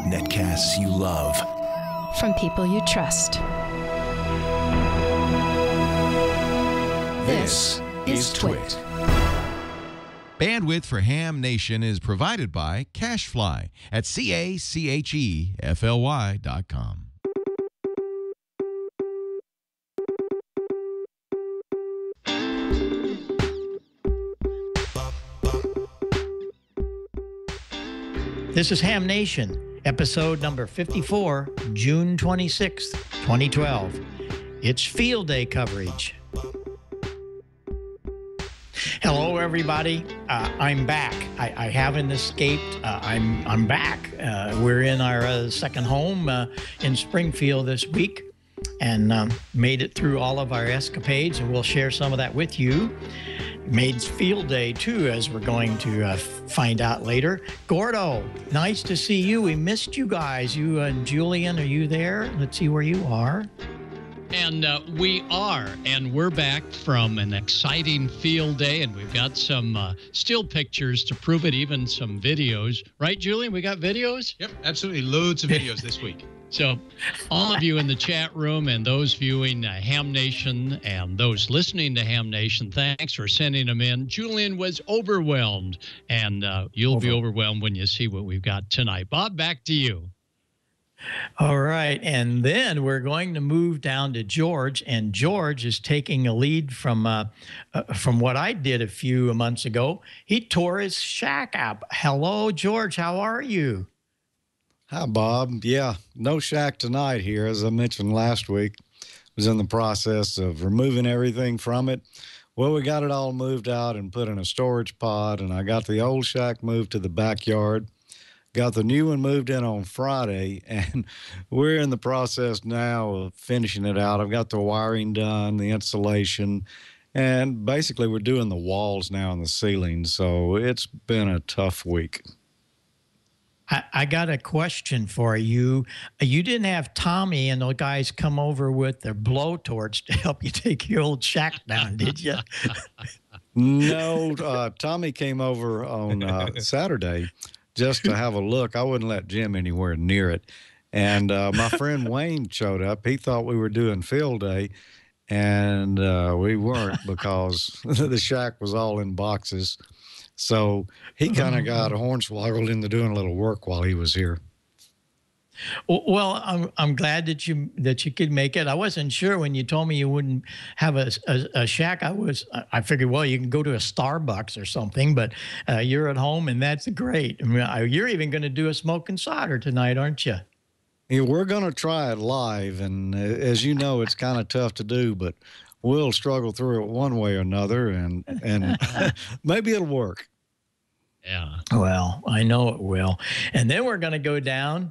Netcasts you love. From people you trust. This is TWiT. Bandwidth for Ham Nation is provided by Cachefly at CACHEFLY.com. This is Ham Nation, episode number 54, June 26th, 2012. It's Field Day coverage. Hello, everybody. I'm back. I haven't escaped. I'm back. We're in our second home in Springfield this week and made it through all of our escapades, and we'll share some of that with you. Made Field Day, too, as we're going to find out later. Gordo, nice to see you. We missed you guys. You and Julian, are you there? Let's see where you are. And we are, and we're back from an exciting field day, and we've got some still pictures to prove it, even some videos. Right, Julian? We got videos? Yep, absolutely. Loads of videos this week. So all of you in the chat room and those viewing Ham Nation and those listening to Ham Nation, thanks for sending them in. Julian was overwhelmed, and you'll be overwhelmed when you see what we've got tonight. Bob, back to you. All right, and then we're going to move down to George, and George is taking a lead from what I did a few months ago. He tore his shack up. Hello, George. How are you? Hi, Bob. Yeah, no shack tonight here. As I mentioned last week, was in the process of removing everything from it. Well, we got it all moved out and put in a storage pod, and I got the old shack moved to the backyard. Got the new one moved in on Friday, and we're in the process now of finishing it out. I've got the wiring done, the insulation, and basically we're doing the walls now and the ceiling, so it's been a tough week. I got a question for you. You didn't have Tommy and the guys come over with their blowtorch to help you take your old shack down, did you? No, Tommy came over on Saturday just to have a look. I wouldn't let Jim anywhere near it. And my friend Wayne showed up. He thought we were doing field day, and we weren't because the shack was all in boxes. So he kind of got hornswoggled into doing a little work while he was here. Well, I'm glad that you could make it. I wasn't sure when you told me you wouldn't have a shack. I figured, well, you can go to a Starbucks or something, but you're at home, and that's great. I mean, you're even going to do a smoke and solder tonight, aren't you? Yeah, we're going to try it live, and as you know, it's kind of tough to do, but we'll struggle through it one way or another, and maybe it'll work. Yeah. Well, I know it will. And then we're going to go down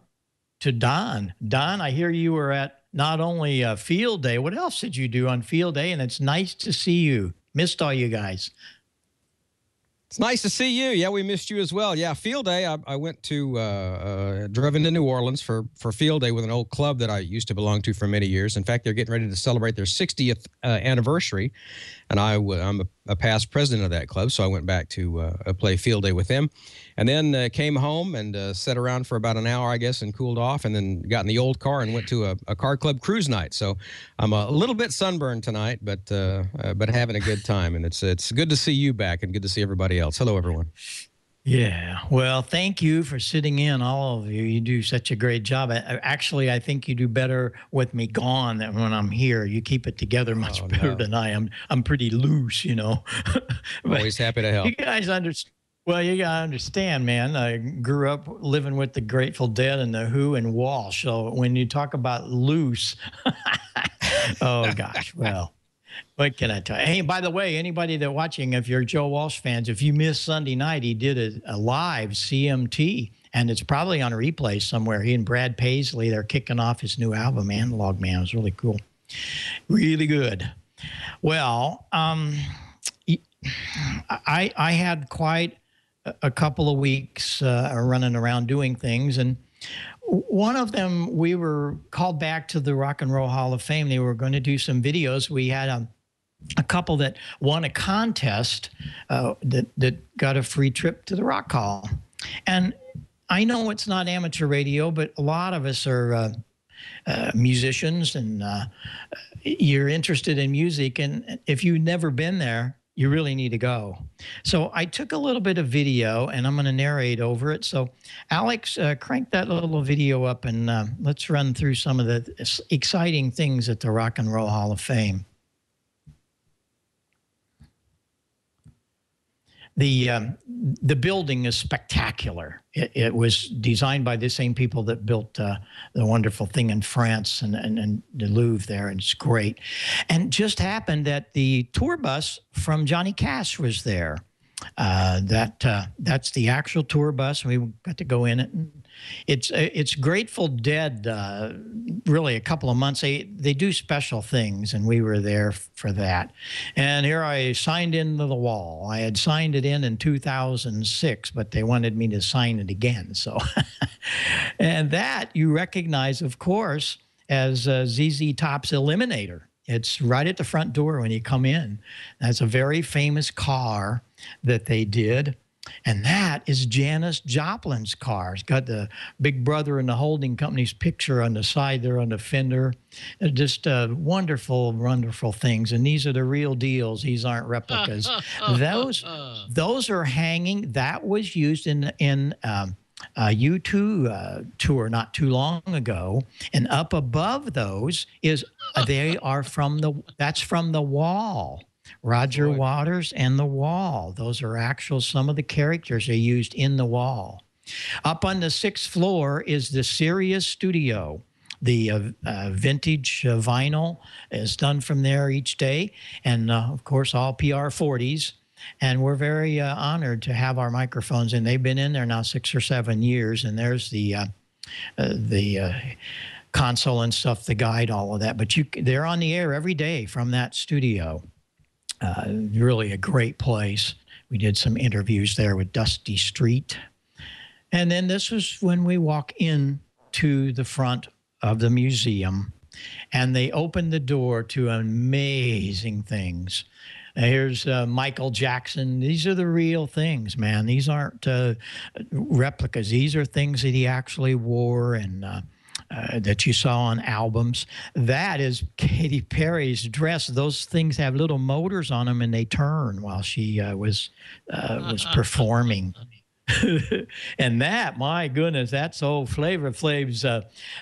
to Don. Don, I hear you were at not only Field Day. What else did you do on Field Day? And it's nice to see you. Missed all you guys. It's nice to see you. Yeah, we missed you as well. Yeah, Field Day, I went to, drove into New Orleans for Field Day with an old club that I used to belong to for many years. In fact, they're getting ready to celebrate their 60th anniversary, and I'm a past president of that club, so I went back to play Field Day with them. And then came home and sat around for about an hour, I guess, and cooled off, and then got in the old car and went to a car club cruise night. So I'm a little bit sunburned tonight, but having a good time. And it's good to see you back and good to see everybody else. Hello, everyone. Yeah. Well, thank you for sitting in, all of you. You do such a great job. Actually, I think you do better with me gone than when I'm here. You keep it together much better than I am. I'm pretty loose, you know. Always happy to help. You guys understand. Well, you got to understand, man, I grew up living with the Grateful Dead and the Who and Walsh. So when you talk about loose, oh, gosh, well, what can I tell you? Hey, by the way, anybody that's watching, if you're Joe Walsh fans, if you missed Sunday night, he did a live CMT, and it's probably on a replay somewhere. He and Brad Paisley, they're kicking off his new album, Analog Man. It was really cool. Really good. Well, I had quite a couple of weeks running around doing things, and one of them, we were called back to the Rock and Roll Hall of Fame. They were going to do some videos. We had a couple that won a contest that got a free trip to the Rock Hall. And I know it's not amateur radio, but a lot of us are musicians, and you're interested in music. And if you've never been there, you really need to go. So I took a little bit of video, and I'm going to narrate over it. So Alex, crank that little video up, and let's run through some of the exciting things at the Rock and Roll Hall of Fame. The building is spectacular. It was designed by the same people that built the wonderful thing in France and the Louvre there, and it's great. And just happened that the tour bus from Johnny Cash was there. That's the actual tour bus. We got to go in it. It's Grateful Dead. Really, a couple of months. They do special things, and we were there for that. And here I signed into the wall. I had signed it in 2006, but they wanted me to sign it again. So, and that you recognize, of course, as ZZ Top's Eliminator. It's right at the front door when you come in. That's a very famous car that they did. And that is Janis Joplin's car. It's got the Big Brother and the holding company's picture on the side there on the fender. Just wonderful, wonderful things. And these are the real deals. These aren't replicas. Those are hanging. That was used in U2 tour not too long ago, and up above those is that's from The Wall. Roger Waters and The Wall. Those are some of the characters they used in The Wall. Up on the 6th floor is the Sirius Studio. The vintage vinyl is done from there each day, and of course all PR40s. And we're very honored to have our microphones, and they've been in there now 6 or 7 years. And there's the console and stuff, the guide, all of that. But they're on the air every day from that studio. Really a great place. We did some interviews there with Dusty Street. And then this is when we walk in to the front of the museum, and they opened the door to amazing things. Here's Michael Jackson. These are the real things, man. These aren't replicas. These are things that he actually wore and that you saw on albums. That is Katy Perry's dress. Those things have little motors on them, and they turn while she was performing. And that, my goodness, that's old Flavor Flav's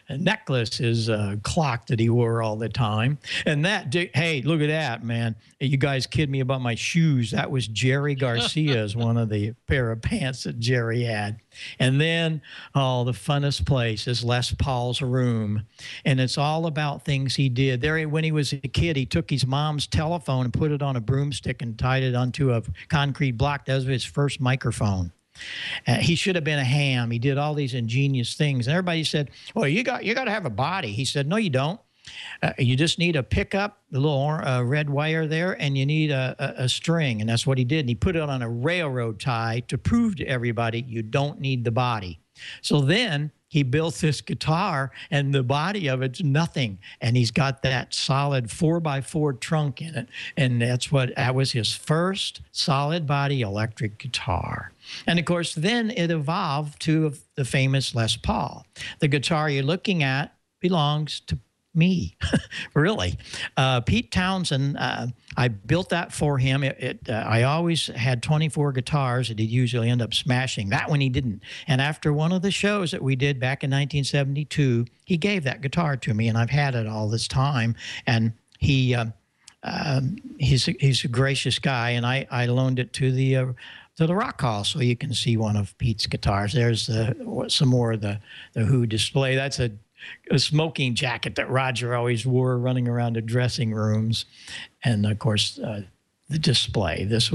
necklace, his clock that he wore all the time. And that, hey, look at that, man. You guys kid me about my shoes. That was Jerry Garcia's, one of the pair of pants that Jerry had. And then, the funnest place is Les Paul's room. And it's all about things he did. There, when he was a kid, he took his mom's telephone and put it on a broomstick and tied it onto a concrete block. That was his first microphone. He should have been a ham. He did all these ingenious things. And everybody said, well, you got to have a body. He said, no, you don't. You just need a pickup, the little red wire there, and you need a string. And that's what he did. And he put it on a railroad tie to prove to everybody you don't need the body. So then he built this guitar, and the body of it's nothing. And he's got that solid 4x4 trunk in it. And that was his first solid body electric guitar. And of course, then it evolved to the famous Les Paul. The guitar you're looking at belongs to me, really. Pete Townsend, I built that for him. I always had 24 guitars that he'd usually end up smashing. That one he didn't. And after one of the shows that we did back in 1972, he gave that guitar to me, and I've had it all this time. And he's a gracious guy, and I loaned it to the Rock Hall so you can see one of Pete's guitars. There's some more of the Who display. That's a smoking jacket that Roger always wore running around the dressing rooms. And of course, the display. That's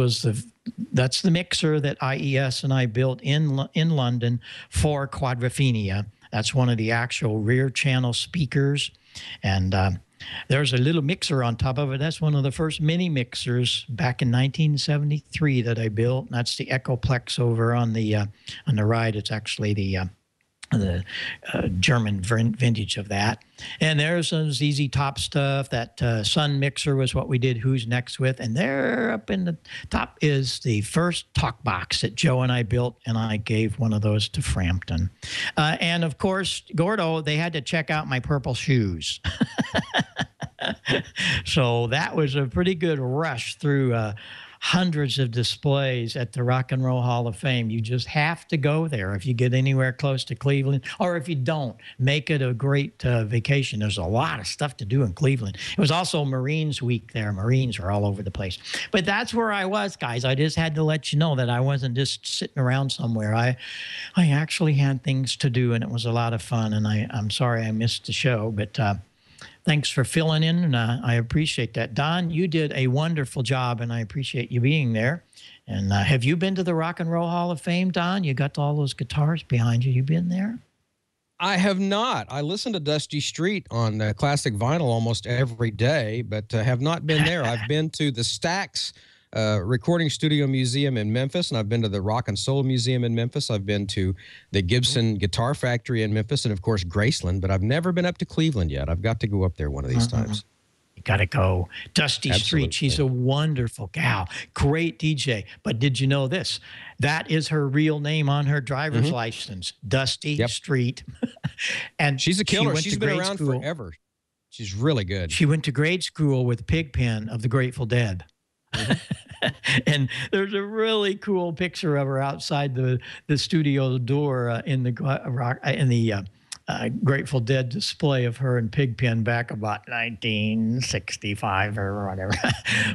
the mixer that IES and I built in London for Quadrophenia. That's one of the actual rear channel speakers. And there's a little mixer on top of it. That's one of the first mini mixers back in 1973 that I built. And that's the Echoplex over on the right. It's actually the German vintage of that. And there's some ZZ Top stuff. That Sun Mixer was what we did Who's Next with. And there up in the top is the first talk box that Joe and I built, and I gave one of those to Frampton. And of course, Gordo, they had to check out my purple shoes. So that was a pretty good rush through hundreds of displays at the Rock and Roll Hall of Fame. You just have to go there if you get anywhere close to Cleveland, or if you don't, make it a great vacation. There's a lot of stuff to do in Cleveland. It was also Marines Week there. Marines are all over the place. But that's where I was, guys. I just had to let you know that I wasn't just sitting around somewhere. I actually had things to do, and it was a lot of fun, and I'm sorry I missed the show, but thanks for filling in, and I appreciate that. Don, you did a wonderful job, and I appreciate you being there. And have you been to the Rock and Roll Hall of Fame, Don? You got all those guitars behind you. You been there? I have not. I listen to Dusty Street on classic vinyl almost every day, but have not been there. I've been to the Stax Recording Studio Museum in Memphis, and I've been to the Rock and Soul Museum in Memphis. I've been to the Gibson Guitar Factory in Memphis, and of course Graceland, but I've never been up to Cleveland yet. I've got to go up there one of these times. You got to go. Dusty Street, she's a wonderful gal, great DJ. But did you know this? That is her real name on her driver's license, Dusty Street. And she's a killer. She's been around forever. She's really good. She went to grade school with Pigpen of the Grateful Dead. And there's a really cool picture of her outside the studio door in the Grateful Dead display of her in Pigpen back about 1965 or whatever.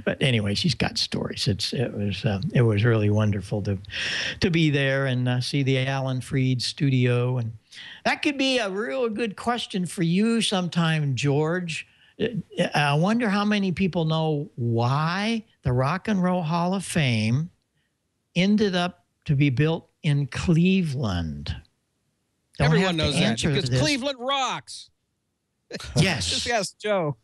But anyway, she's got stories. It was really wonderful to be there and see the Alan Freed studio, and that could be a real good question for you sometime, George. I wonder how many people know why the Rock and Roll Hall of Fame ended up to be built in Cleveland. Everyone knows that because Cleveland rocks. Yes. Just ask Joe.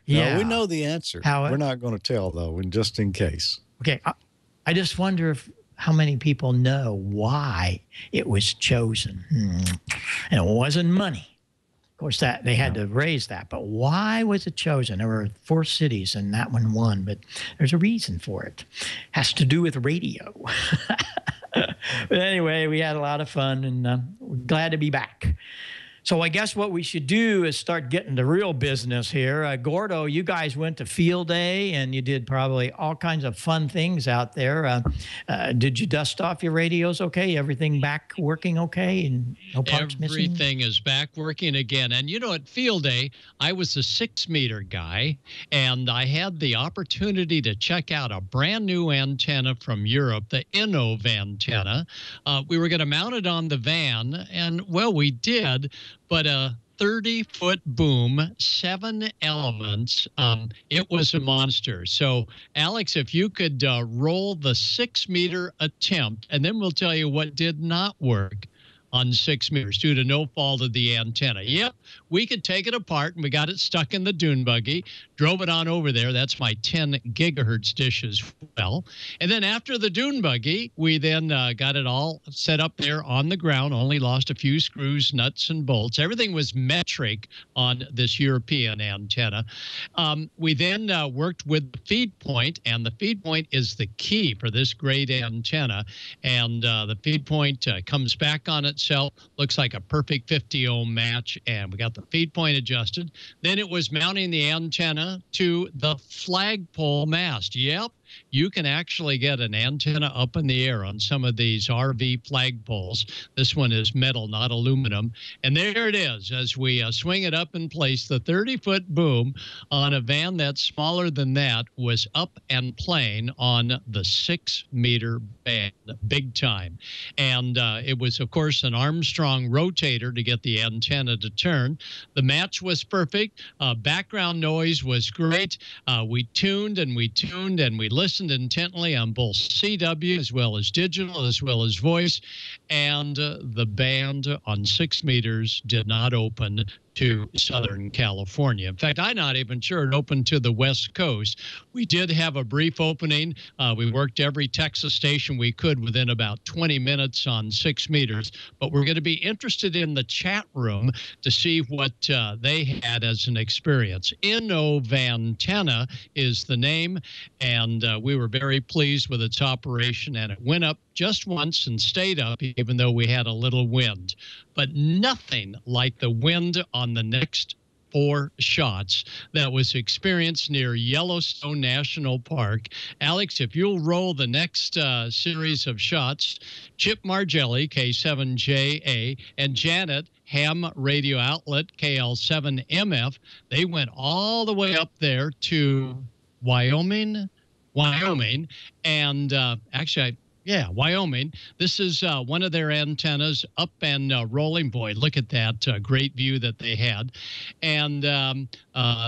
Yeah, no, we know the answer. We're not going to tell, though, just in case. Okay, I just wonder how many people know why it was chosen. And it wasn't money. Of course, that they had to raise that, but why was it chosen? There were 4 cities, and that one won, but there's a reason for it. Has to do with radio. But anyway, we had a lot of fun, and we're glad to be back. So I guess what we should do is start getting to real business here. Gordo, you guys went to Field Day, and you did probably all kinds of fun things out there. Did you dust off your radios okay? Everything back working okay and no parts missing? Everything is back working again. And, you know, at Field Day, I was a 6-meter guy, and I had the opportunity to check out a brand new antenna from Europe, the Innov antenna. We were going to mount it on the van, and, well, we did. But a 30-foot boom, 7 elements. It was a monster. So, Alex, if you could roll the 6-meter attempt, and then we'll tell you what did not work on 6 meters due to no fault of the antenna. Yep, we could take it apart, and we got it stuck in the dune buggy, drove it on over there. That's my 10 gigahertz dish as well. And then after the dune buggy, we then got it all set up there on the ground, only lost a few screws, nuts, and bolts. Everything was metric on this European antenna. We then worked with the feed point, and the feed point is the key for this great antenna. And the feed point comes back on itself, looks like a perfect 50 ohm match, and we got the feed point adjusted. Then it was mounting the antenna to the flagpole mast. Yep, you can actually get an antenna up in the air on some of these RV flagpoles. This one is metal, not aluminum. And there it is as we swing it up in place. The 30-foot boom on a van that's smaller than that was up and playing on the 6-meter band, big time. And it was, of course, an Armstrong rotator to get the antenna to turn. The match was perfect. Background noise was great. We tuned and we tuned and we listened intently on both CW as well as digital as well as voice, and the band on 6 meters did not open to Southern California. In fact, I'm not even sure it opened to the West Coast. We did have a brief opening. We worked every Texas station we could within about 20 minutes on 6 meters. But we're going to be interested in the chat room to see what they had as an experience. Innovantenna is the name, and we were very pleased with its operation, and it went up just once and stayed up, even though we had a little wind. But nothing like the wind on the next 4 shots that was experienced near Yellowstone National Park. Alex, if you'll roll the next series of shots, Chip Margelli, K7JA, and Janet, ham radio outlet, KL7MF, they went all the way up there to Wyoming, and actually, yeah, Wyoming. This is one of their antennas up and rolling. Boy, look at that great view that they had. And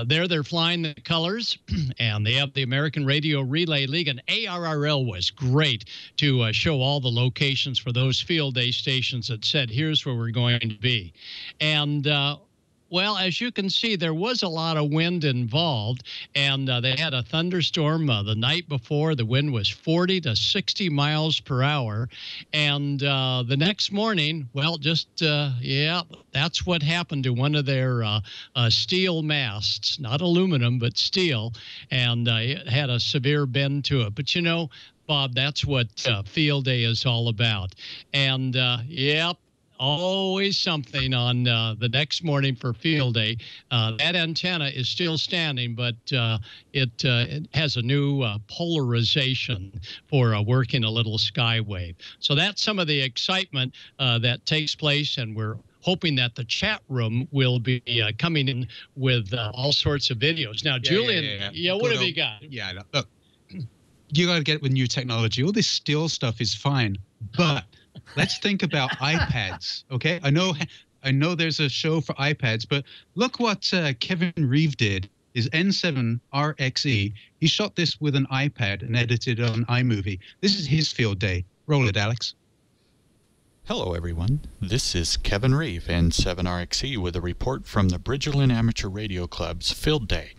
there they're flying the colors, and they have the American Radio Relay League. And ARRL was great to show all the locations for those field day stations that said, here's where we're going to be. And well, as you can see, there was a lot of wind involved, and they had a thunderstorm the night before. The wind was 40 to 60 miles per hour. And the next morning, well, yeah, that's what happened to one of their steel masts, not aluminum, but steel, and it had a severe bend to it. But, you know, Bob, that's what field day is all about. And, yep. Always something on the next morning for field day. That antenna is still standing, but it has a new polarization for working a little skywave. So that's some of the excitement that takes place, and we're hoping that the chat room will be coming in with all sorts of videos. Now, Julian, what have you got? Yeah, look, you got to get it with new technology. All this still stuff is fine, but let's think about iPads, okay? I know there's a show for iPads, but look what Kevin Reeve did, his N7RXE. He shot this with an iPad and edited it on iMovie. This is his field day. Roll it, Alex. Hello, everyone. This is Kevin Reeve, N7RXE, with a report from the Bridgerland Amateur Radio Club's Field Day.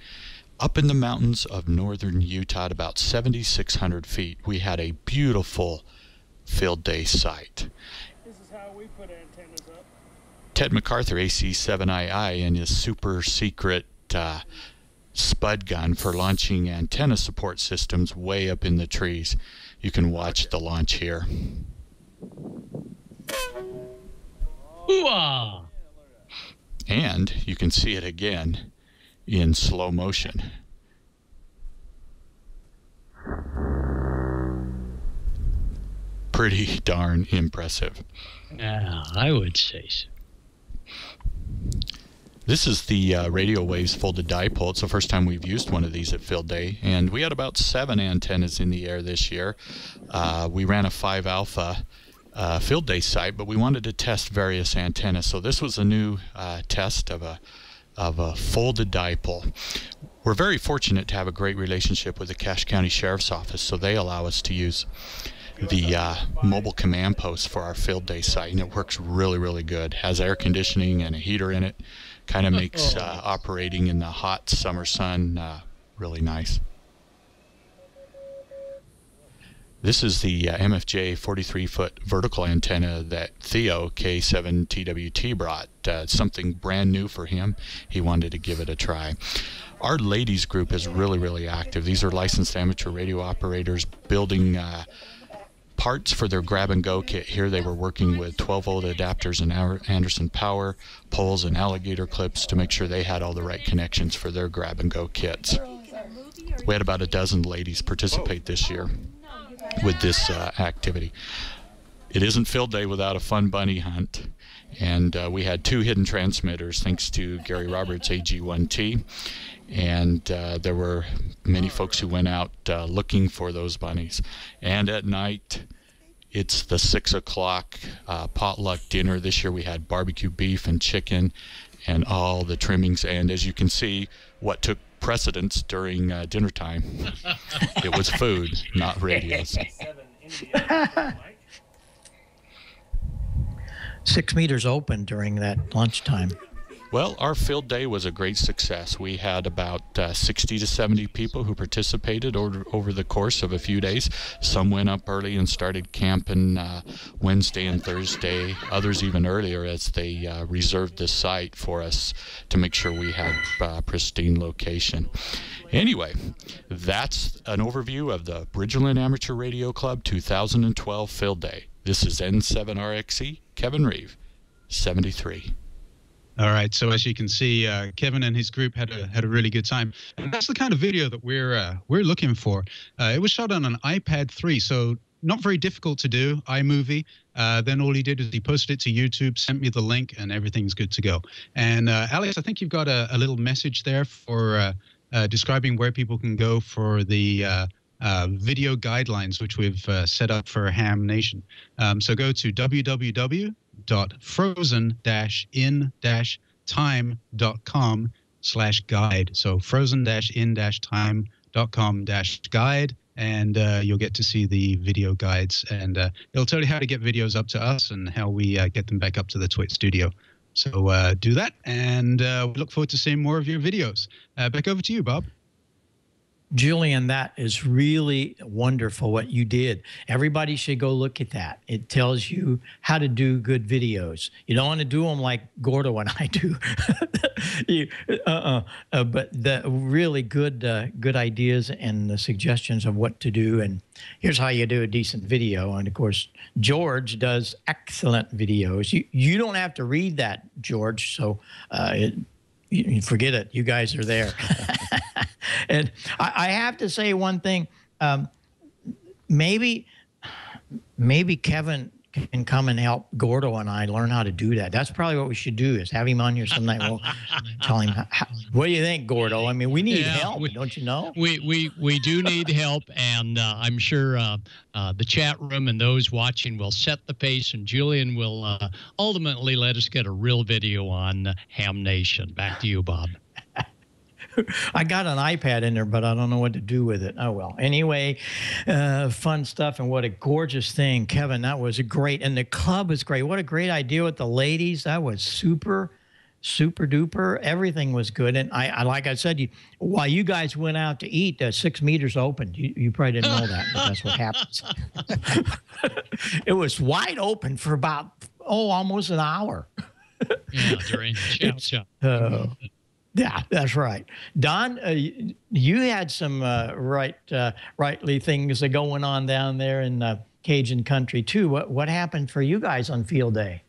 Up in the mountains of northern Utah at about 7,600 feet, we had a beautiful field day site. This is how we put antennas up. Ted MacArthur AC-7II and his super secret spud gun for launching antenna support systems way up in the trees. You can watch the launch here. Ooh-ah! And you can see it again in slow motion. Pretty darn impressive. Yeah, I would say so. This is the radio waves folded dipole. It's the first time we've used one of these at field day, and we had about 7 antennas in the air this year. We ran a 5 alpha field day site, but we wanted to test various antennas, so this was a new test of a folded dipole. We're very fortunate to have a great relationship with the Cache County Sheriff's Office, so they allow us to use the mobile command post for our field day site, and it works really, really good. Has air conditioning and a heater in it. Kind of makes operating in the hot summer sun really nice. This is the MFJ 43-foot vertical antenna that Theo, K7TWT, brought. Something brand new for him. He wanted to give it a try. Our ladies group is really, really active. These are licensed amateur radio operators building parts for their grab-and-go kit. Here they were working with 12-volt adapters and Anderson power poles and alligator clips to make sure they had all the right connections for their grab-and-go kits. We had about a dozen ladies participate this year with this activity. It isn't field day without a fun bunny hunt, and we had 2 hidden transmitters thanks to Gary Roberts' AG1T, and there were many folks who went out looking for those bunnies. And at night, it's the 6 o'clock potluck dinner. This year we had barbecue beef and chicken and all the trimmings, and as you can see, what took precedence during dinner time, it was food, not radios. 6 meters open during that lunchtime. Well, our field day was a great success. We had about 60 to 70 people who participated over the course of a few days. Some went up early and started camping Wednesday and Thursday, others even earlier, as they reserved the site for us to make sure we had pristine location. Anyway, that's an overview of the Bridgerland Amateur Radio Club 2012 Field Day. This is N7RXE, Kevin Reeve, 73. All right. So as you can see, Kevin and his group had a really good time, and that's the kind of video that we're looking for. It was shot on an iPad 3, so not very difficult to do. iMovie. Then all he did is he posted it to YouTube, sent me the link, and everything's good to go. And Alex, I think you've got a little message there for describing where people can go for the video guidelines, which we've set up for Ham Nation. So go to www.frozen-in-time.com/guide. So frozen-in-time.com/guide, and you'll get to see the video guides, and it'll tell you how to get videos up to us and how we get them back up to the TWiT studio. So do that, and we look forward to seeing more of your videos. Back over to you, Bob. Julian, that is really wonderful what you did. Everybody should go look at that. It tells you how to do good videos. You don't want to do them like Gordo and I do. But the really good ideas and the suggestions of what to do. And here's how you do a decent video. And, of course, George does excellent videos. You don't have to read that, George, so you forget it. You guys are there. And I have to say one thing. Maybe Kevin can come and help Gordo and I learn how to do that. That's probably what we should do, is have him on here some night. We'll tell him, what do you think, Gordo? I mean, we need help, don't you know? We do need help, and I'm sure the chat room and those watching will set the pace, and Julian will ultimately let us get a real video on Ham Nation. Back to you, Bob. I got an iPad in there, but I don't know what to do with it. Oh, well. Anyway, fun stuff, and what a gorgeous thing. Kevin, that was great. And the club was great. What a great idea with the ladies. That was super, super duper. Everything was good. And I like I said, while you guys went out to eat, 6 meters opened. You probably didn't know that, but that's what happens. It was wide open for about, almost an hour. Yeah, during the show. Yeah, that's right. Don, you had some rightly things going on down there in Cajun country too. What happened for you guys on field day?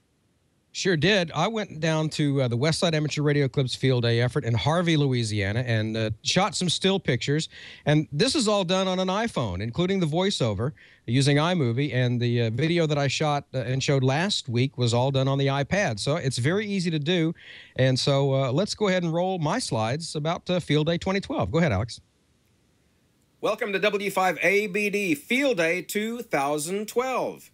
Sure did. I went down to the Westside Amateur Radio Club's field day effort in Harvey, Louisiana, and shot some still pictures. And this is all done on an iPhone, including the voiceover using iMovie. And the video that I shot and showed last week was all done on the iPad. So it's very easy to do. And so let's go ahead and roll my slides about Field Day 2012. Go ahead, Alex. Welcome to W5ABD Field Day 2012.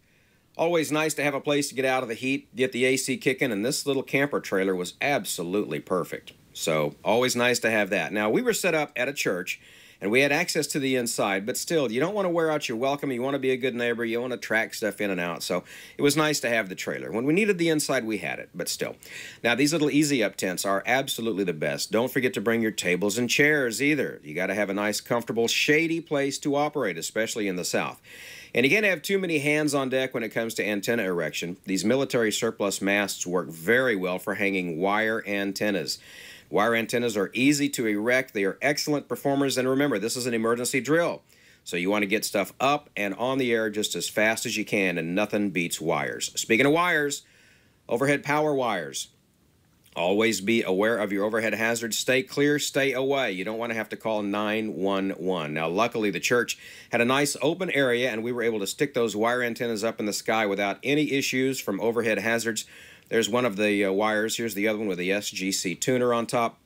Always nice to have a place to get out of the heat, get the AC kicking, and this little camper trailer was absolutely perfect. So always nice to have that. Now, we were set up at a church, and we had access to the inside, but still, you don't want to wear out your welcome. You want to be a good neighbor. You want to track stuff in and out. So it was nice to have the trailer. When we needed the inside, we had it, but still. Now, these little easy up tents are absolutely the best. Don't forget to bring your tables and chairs either. You got to have a nice, comfortable, shady place to operate, especially in the South. And you can't have too many hands on deck when it comes to antenna erection. These military surplus masts work very well for hanging wire antennas. Wire antennas are easy to erect. They are excellent performers. And remember, this is an emergency drill. So you want to get stuff up and on the air just as fast as you can, and nothing beats wires. Speaking of wires, overhead power wires. Always be aware of your overhead hazards. Stay clear, stay away. You don't want to have to call 911. Now, luckily, the church had a nice open area, and we were able to stick those wire antennas up in the sky without any issues from overhead hazards. There's one of the wires. Here's the other one with the SGC tuner on top.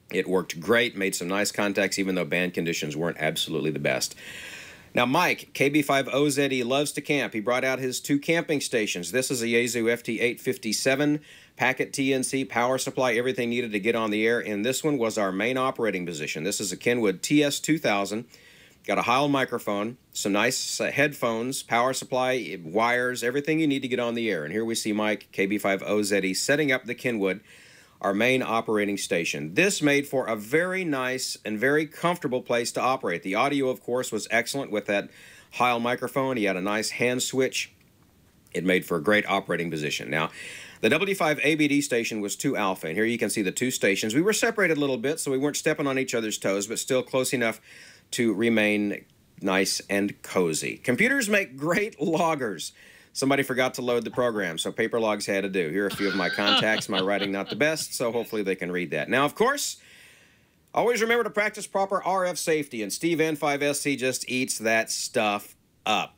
It worked great, made some nice contacts, even though band conditions weren't absolutely the best. Now, Mike, KB5OZE, loves to camp. He brought out his 2 camping stations. This is a Yaesu FT857, packet TNC, power supply, everything needed to get on the air. And this one was our main operating position. This is a Kenwood TS2000. Got a Heil microphone, some nice headphones, power supply, wires, everything you need to get on the air. And here we see Mike, KB5OZE, setting up the Kenwood our main operating station. This made for a very nice and very comfortable place to operate. The audio, of course, was excellent with that Heil microphone. He had a nice hand switch. It made for a great operating position. Now, the W5ABD station was 2 alpha, and here you can see the 2 stations. We were separated a little bit, so we weren't stepping on each other's toes, but still close enough to remain nice and cozy. Computers make great loggers. Somebody forgot to load the program, so paper logs had to do. Here are a few of my contacts. My writing not the best, so hopefully they can read that. Now, of course, always remember to practice proper RF safety, and Steve N5SC just eats that stuff up,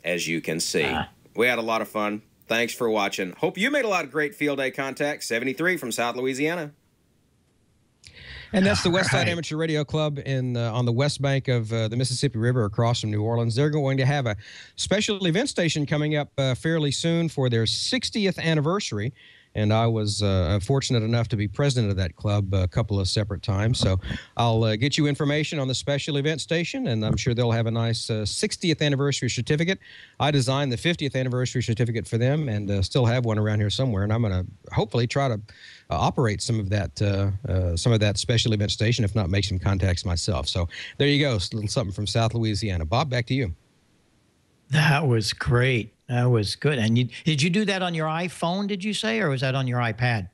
as you can see. We had a lot of fun. Thanks for watching. Hope you made a lot of great field day contacts. 73 from South Louisiana. And that's the West Side Amateur Radio Club on the west bank of the Mississippi River across from New Orleans. They're going to have a special event station coming up fairly soon for their 60th anniversary. And I was fortunate enough to be president of that club a couple of separate times. So I'll get you information on the special event station, and I'm sure they'll have a nice 60th anniversary certificate. I designed the 50th anniversary certificate for them and still have one around here somewhere. And I'm going to hopefully try to operate some of that special event station, if not make some contacts myself. So there you go, a little something from South Louisiana. Bob, back to you. That was great. That was good. And did you do that on your iPhone, did you say, or was that on your iPad?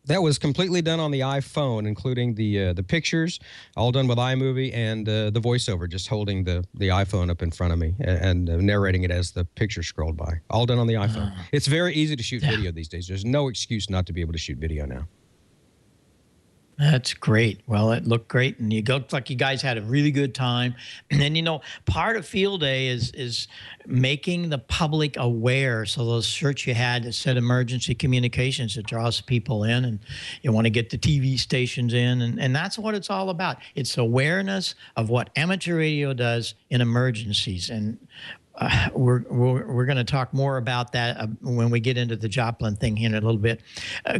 That was completely done on the iPhone, including the pictures, all done with iMovie, and the voiceover, just holding the iPhone up in front of me and narrating it as the picture scrolled by. All done on the iPhone. It's very easy to shoot video these days. There's no excuse not to be able to shoot video now. That's great. Well, it looked great, and you looked like you guys had a really good time. And then, you know, part of Field Day is making the public aware. So those shirts you had that said emergency communications, that draws people in, and you want to get the TV stations in, and that's what it's all about. It's awareness of what amateur radio does in emergencies. And we're going to talk more about that when we get into the Joplin thing here in a little bit.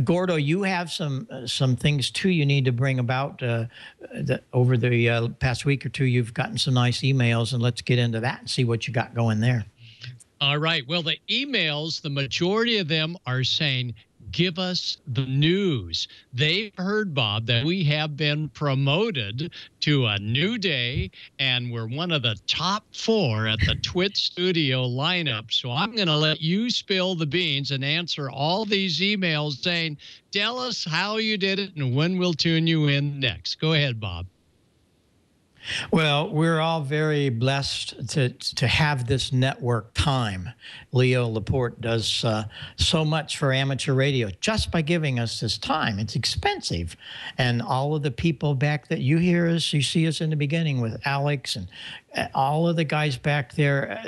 Gordo, you have some things too you need to bring about over the past week or two. You've gotten some nice emails, and let's get into that and see what you got going there. All right. Well, the emails, the majority of them are saying, give us the news. They've heard, Bob, that we have been promoted to a new day, and we're one of the top 4 at the TWiT studio lineup. So I'm going to let you spill the beans and answer all these emails saying, tell us how you did it and when we'll tune you in next. Go ahead, Bob. Well, we're all very blessed to have this network time. Leo Laporte does so much for amateur radio just by giving us this time. It's expensive. And all of the people back that you hear us, you see us in the beginning with Alex and all of the guys back there,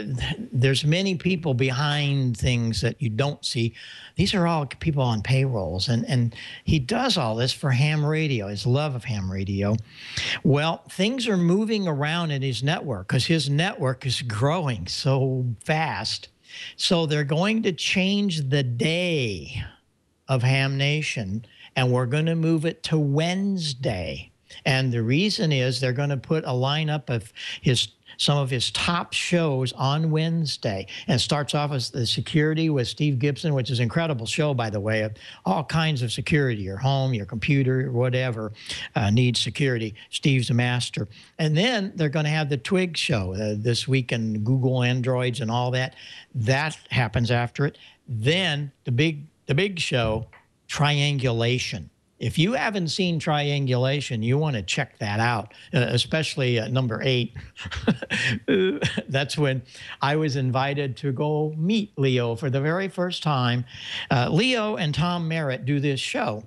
there's many people behind things that you don't see. These are all people on payrolls, and he does all this for ham radio, his love of ham radio. Well, things are moving around in his network because his network is growing so fast. So they're going to change the day of Ham Nation, and we're going to move it to Wednesday. And the reason is they're going to put a lineup of some of his top shows on Wednesday. And it starts off as the security with Steve Gibson, which is an incredible show, by the way, of all kinds of security. Your home, your computer, whatever needs security. Steve's a master. And then they're going to have the Twig show this week, and Google Androids and all that. That happens after it. Then the big show, Triangulation. If you haven't seen Triangulation, you want to check that out, especially number 8. That's when I was invited to go meet Leo for the very first time. Leo and Tom Merritt do this show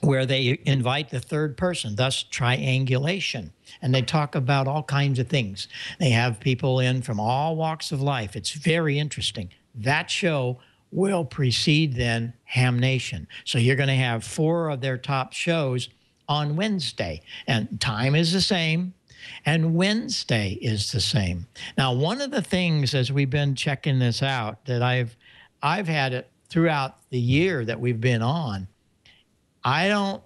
where they invite the third person, thus Triangulation. And they talk about all kinds of things. They have people in from all walks of life. It's very interesting. That show will precede then Ham Nation. So you're going to have 4 of their top shows on Wednesday. And time is the same, and Wednesday is the same. Now, one of the things as we've been checking this out that I've had it throughout the year that we've been on, I don't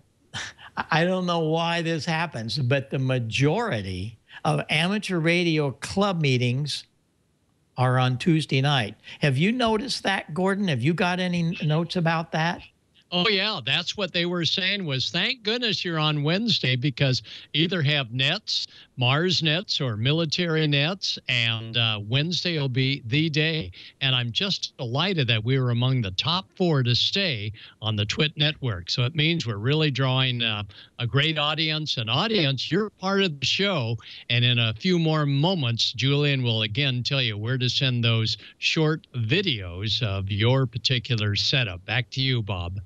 know why this happens, but the majority of amateur radio club meetings are on Tuesday night. Have you noticed that, Gordon? Have you got any notes about that? Oh, yeah, that's what they were saying was, thank goodness you're on Wednesday, because either have nets, Mars nets or military nets, and Wednesday will be the day. And I'm just delighted that we were among the top 4 to stay on the TWiT network. So it means we're really drawing a great audience. An audience, you're part of the show. And in a few more moments, Julian will again tell you where to send those short videos of your particular setup. Back to you, Bob.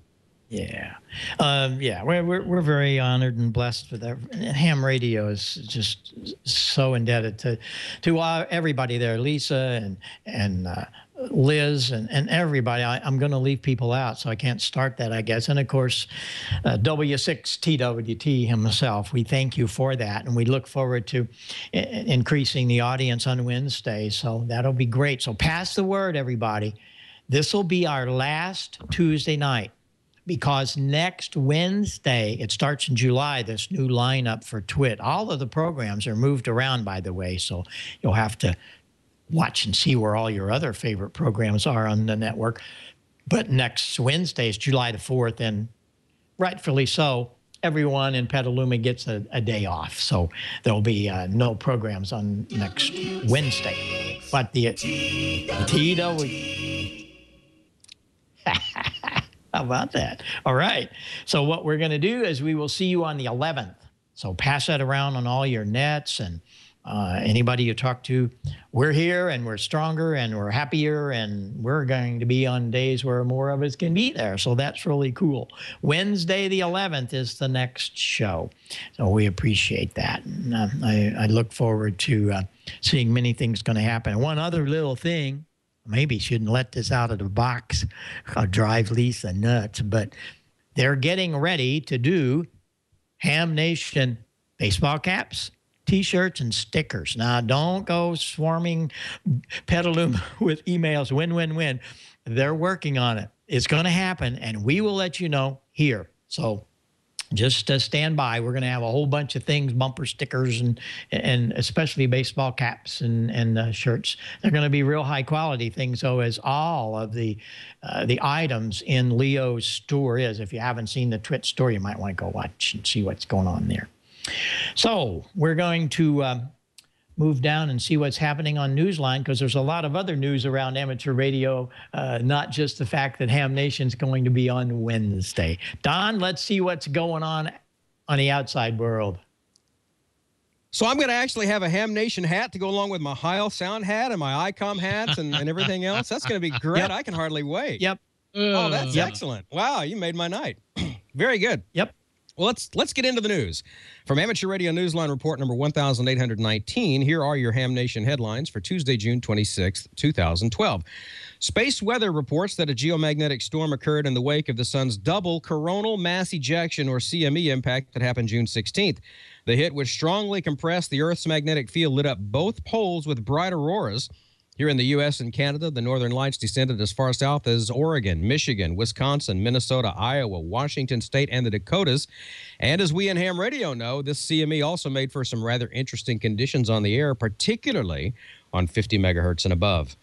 Yeah, yeah, we're very honored and blessed with that. Ham Radio is just so indebted to everybody there, Lisa and Liz and everybody. I'm going to leave people out, so I can't start that, I guess. And of course, W6TWT himself. We thank you for that, and we look forward to increasing the audience on Wednesday. So that'll be great. So pass the word, everybody. This will be our last Tuesday night, because next Wednesday, it starts in July, this new lineup for TWiT. All of the programs are moved around, by the way, so you'll have to watch and see where all your other favorite programs are on the network. But next Wednesday is July the 4th, and rightfully so, everyone in Petaluma gets a day off. So there'll be no programs on next Wednesday. But the TW... How about that? All right. So what we're going to do is we will see you on the 11th. So pass that around on all your nets, and anybody you talk to. We're here, and we're stronger, and we're happier, and we're going to be on days where more of us can be there. So that's really cool. Wednesday the 11th is the next show. So we appreciate that. And I look forward to seeing many things going to happen. And one other little thing, maybe shouldn't let this out of the box. I'll drive Lisa nuts, but they're getting ready to do Ham Nation baseball caps, T-shirts, and stickers. Now, don't go swarming Petaluma with emails, win. They're working on it. It's going to happen, and we will let you know here. So just stand by. We're going to have a whole bunch of things, bumper stickers, and especially baseball caps and shirts. They're going to be real high quality things, so as all of the items in Leo's store is. If you haven't seen the TWiT store, you might want to go watch and see what's going on there. So we're going to move down and see what's happening on Newsline, because there's a lot of other news around amateur radio, not just the fact that Ham Nation's going to be on Wednesday. Don, let's see what's going on the outside world. So I'm going to actually have a Ham Nation hat to go along with my Heil sound hat and my ICOM hats and everything else. That's going to be great. Yep. I can hardly wait. Yep. Oh, that's excellent. Wow, you made my night. Very good. Yep. Well, let's get into the news. From Amateur Radio Newsline Report number 1819, here are your Ham Nation headlines for Tuesday, June 26, 2012. Space Weather reports that a geomagnetic storm occurred in the wake of the sun's double coronal mass ejection, or CME, impact that happened June 16th. The hit, which strongly compressed the Earth's magnetic field, lit up both poles with bright auroras. Here in the U.S. and Canada, the northern lights descended as far south as Oregon, Michigan, Wisconsin, Minnesota, Iowa, Washington State, and the Dakotas. And as we in Ham Radio know, this CME also made for some rather interesting conditions on the air, particularly on 50 megahertz and above.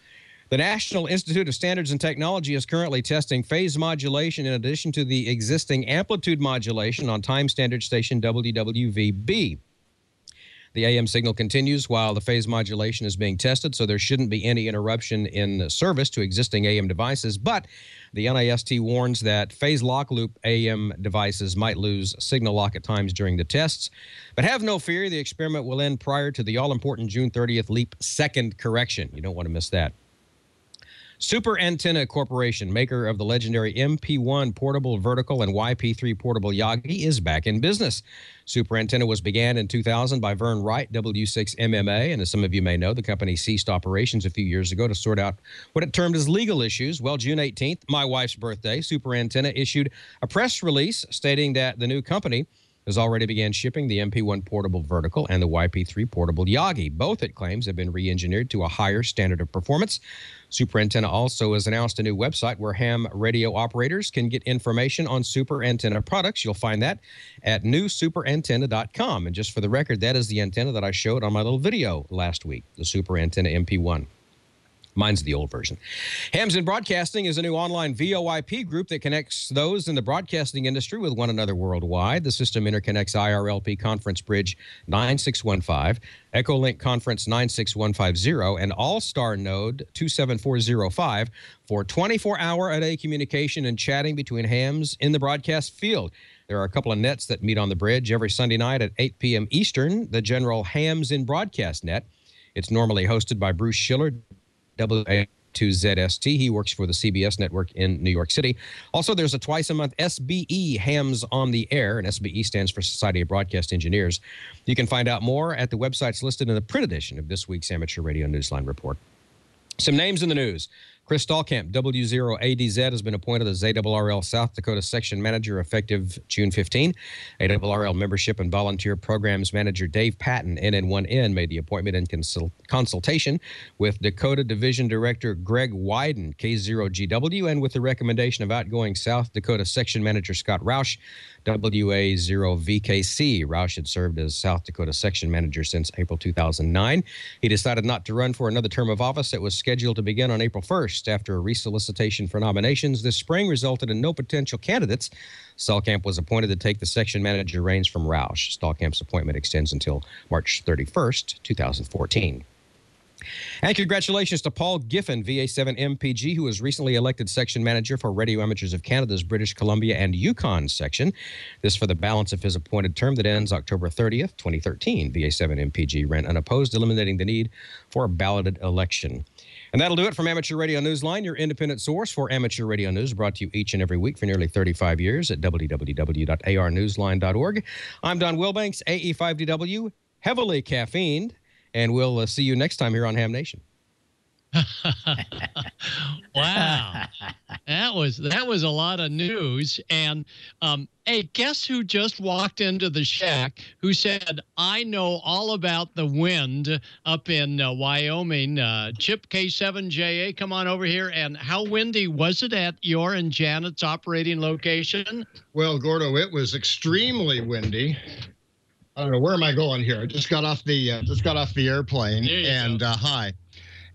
The National Institute of Standards and Technology is currently testing phase modulation in addition to the existing amplitude modulation on time standard station WWVB. The AM signal continues while the phase modulation is being tested, so there shouldn't be any interruption in service to existing AM devices. But the NIST warns that phase lock loop AM devices might lose signal lock at times during the tests. But have no fear, the experiment will end prior to the all-important June 30th leap second correction. You don't want to miss that. Super Antenna Corporation, maker of the legendary MP1 portable vertical and YP3 portable Yagi, is back in business. Super Antenna was began in 2000 by Vern Wright, W6MMA, and as some of you may know, the company ceased operations a few years ago to sort out what it termed as legal issues. Well, June 18th, my wife's birthday, Super Antenna issued a press release stating that the new company has already began shipping the MP1 portable vertical and the YP3 portable Yagi. Both, it claims, have been re-engineered to a higher standard of performance. Super Antenna also has announced a new website where ham radio operators can get information on Super Antenna products. You'll find that at newsuperantenna.com. And just for the record, that is the antenna that I showed on my little video last week, the Super Antenna MP1. Mine's the old version. Hams in Broadcasting is a new online VoIP group that connects those in the broadcasting industry with one another worldwide. The system interconnects IRLP Conference Bridge 9615, Echolink Conference 96150, and All-Star Node 27405 for 24-hour-a-day communication and chatting between hams in the broadcast field. There are a couple of nets that meet on the bridge every Sunday night at 8 p.m. Eastern, the general Hams in Broadcast net. It's normally hosted by Bruce Schiller, WA2ZST. He works for the CBS network in New York City. Also, there's a twice-a-month SBE Hams on the Air, and SBE stands for Society of Broadcast Engineers. You can find out more at the websites listed in the print edition of this week's Amateur Radio Newsline Report. Some names in the news. Chris Dahlkamp, W0ADZ, has been appointed as ARRL South Dakota Section Manager effective June 15. ARRL Membership and Volunteer Programs Manager Dave Patton, NN1N, made the appointment in consultation with Dakota Division Director Greg Wyden, K0GW, and with the recommendation of outgoing South Dakota Section Manager Scott Roush, WA0VKC. Roush had served as South Dakota Section Manager since April 2009. He decided not to run for another term of office that was scheduled to begin on April 1st. After a resolicitation for nominations this spring resulted in no potential candidates, Dahlkamp was appointed to take the section manager reins from Roush. Dahlkamp's appointment extends until March 31st, 2014. And congratulations to Paul Giffen, VA7 MPG, who was recently elected section manager for Radio Amateurs of Canada's British Columbia and Yukon section. This for the balance of his appointed term that ends October 30th, 2013. VA7 MPG ran unopposed, eliminating the need for a balloted election. And that'll do it from Amateur Radio Newsline, your independent source for amateur radio news, brought to you each and every week for nearly 35 years at www.arnewsline.org. I'm Don Wilbanks, AE5DW, heavily caffeined. And we'll see you next time here on Ham Nation. Wow, that was a lot of news. And hey, guess who just walked into the shack? Who said, "I know all about the wind up in Wyoming." Chip K7JA, come on over here. And how windy was it at your and Janet's operating location? Well, Gordo, it was extremely windy. I don't know, where am I going here? I just got off the airplane, and hi.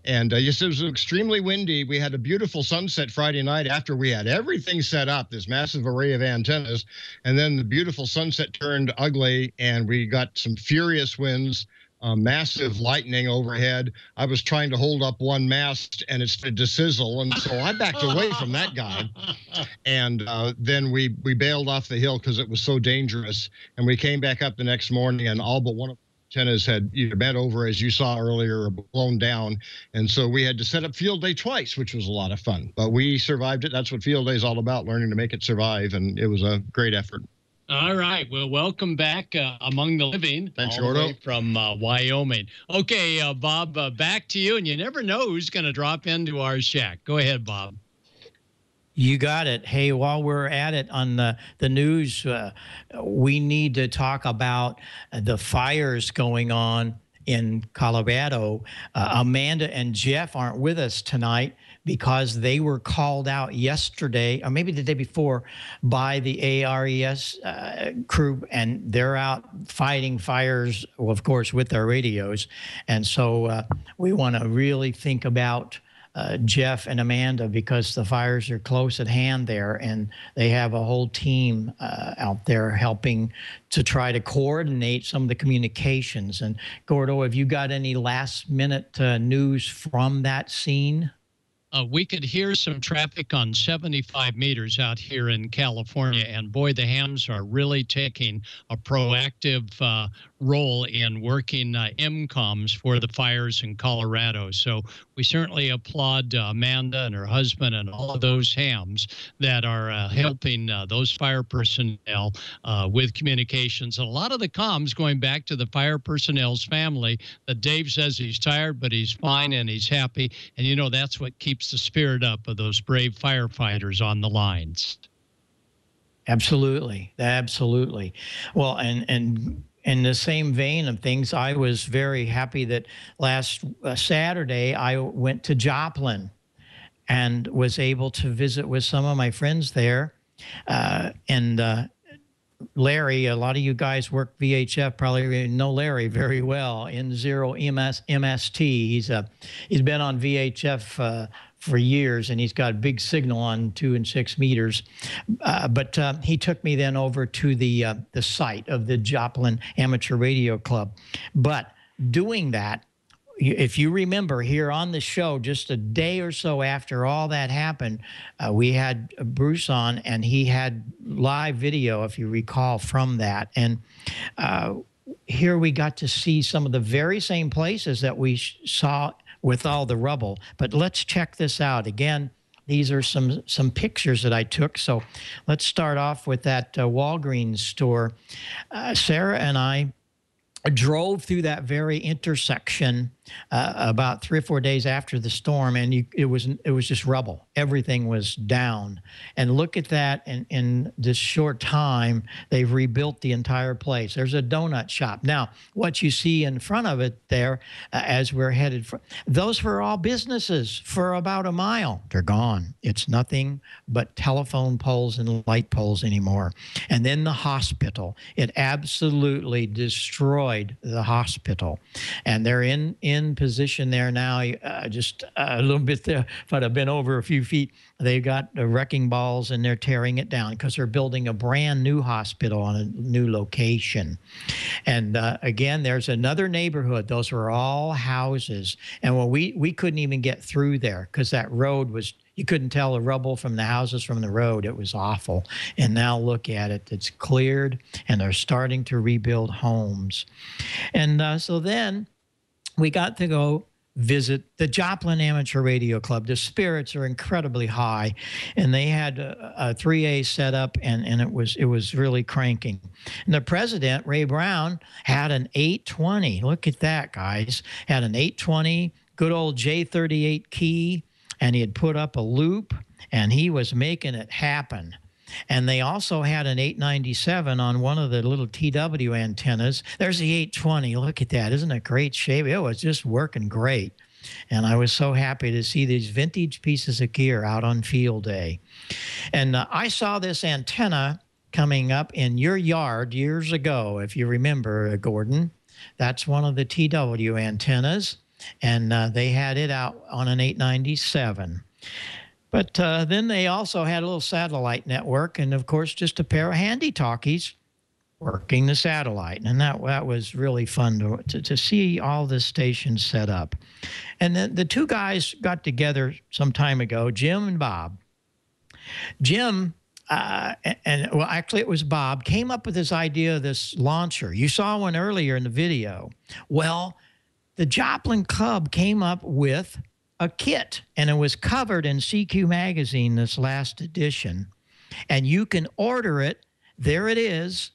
And yes, it was extremely windy. We had a beautiful sunset Friday night after we had everything set up, this massive array of antennas. And then the beautiful sunset turned ugly, and we got some furious winds, massive lightning overhead. I was trying to hold up one mast, and it started to sizzle. And so I backed away from that guy. And then we bailed off the hill because it was so dangerous. And we came back up the next morning, and all but one of antennas had either bent over, as you saw earlier, or blown down. And so we had to set up field day twice, which was a lot of fun. But we survived it. That's what field day is all about, learning to make it survive. And it was a great effort. All right. Well, welcome back among the living. Thanks, all the Gordo. way from Wyoming. Okay, Bob, back to you. And you never know who's going to drop into our shack. Go ahead, Bob. You got it. Hey, while we're at it on the news, we need to talk about the fires going on in Colorado. Amanda and Jeff aren't with us tonight because they were called out yesterday, or maybe the day before, by the ARES crew, and they're out fighting fires, well, of course, with their radios. And so we want to really think about Jeff and Amanda, because the fires are close at hand there, and they have a whole team out there helping to try to coordinate some of the communications. And Gordo, have you got any last minute news from that scene? We could hear some traffic on 75 meters out here in California, and boy, the hams are really taking a proactive role in working MCOMs for the fires in Colorado. So we certainly applaud Amanda and her husband and all of those hams that are helping those fire personnel with communications. And a lot of the comms going back to the fire personnel's family, that Dave says he's tired, but he's fine and he's happy. And, you know, that's what keeps the spirit up of those brave firefighters on the lines. Absolutely. Absolutely. Well, and in the same vein of things, I was very happy that last Saturday I went to Joplin and was able to visit with some of my friends there. And Larry, a lot of you guys work VHF, probably know Larry very well. N0MST. He's been on VHF for years, and he's got a big signal on 2 and 6 meters. But he took me then over to the site of the Joplin Amateur Radio Club. But doing that, if you remember here on the show, just a day or so after all that happened, we had Bruce on, and he had live video, if you recall, from that. And here we got to see some of the very same places that we saw with all the rubble. But let's check this out. Again, these are some pictures that I took. So let's start off with that Walgreens store. Sarah and I drove through that very intersection about 3 or 4 days after the storm, and it was just rubble. Everything was down. And look at that, in this short time, they've rebuilt the entire place. There's a donut shop. Now, what you see in front of it there, as we're headed for, those were all businesses for about a mile. They're gone. It's nothing but telephone poles and light poles anymore. And then the hospital. It absolutely destroyed the hospital. And they're in position there now, just a little bit there, but I've been over a few feet. They've got wrecking balls, and they're tearing it down because they're building a brand new hospital on a new location. And again, there's another neighborhood. Those were all houses. And well, we couldn't even get through there because that road was, you couldn't tell the rubble from the houses from the road. It was awful. And now look at it. It's cleared, and they're starting to rebuild homes. And so then we got to go visit the Joplin Amateur Radio Club. The spirits are incredibly high, and they had a 3A set up, and it was really cranking. And the president, Ray Brown, had an 820. Look at that, guys. Had an 820, good old J38 key, and he had put up a loop, and he was making it happen. And they also had an 897 on one of the little TW antennas. There's the 820. Look at that. Isn't it great shape? It was just working great. And I was so happy to see these vintage pieces of gear out on field day. And I saw this antenna coming up in your yard years ago, if you remember, Gordon. That's one of the TW antennas. And they had it out on an 897. But then they also had a little satellite network, and of course, just a pair of handy talkies working the satellite. And that was really fun to see all the stations set up. And then the two guys got together some time ago, Jim and Bob. Jim, well, actually it was Bob, came up with this idea of this launcher. You saw one earlier in the video. Well, the Joplin Club came up with a kit, and it was covered in CQ magazine, this last edition, and you can order it. There it is.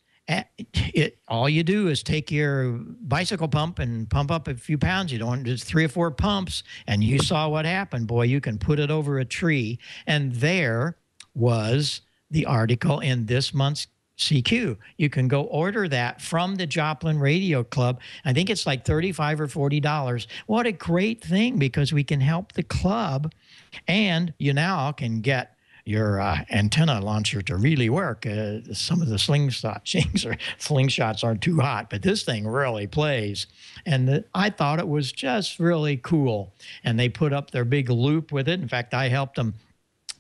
All you do is take your bicycle pump and pump up a few pounds. You don't, just 3 or 4 pumps, and you saw what happened. Boy, you can put it over a tree. And there was the article in this month's CQ. You can go order that from the Joplin Radio Club. I think it's like $35 or $40. What a great thing, because we can help the club, and you now can get your antenna launcher to really work. Some of the slingshots aren't too hot, but this thing really plays. And I thought it was just really cool. And they put up their big loop with it. In fact, I helped them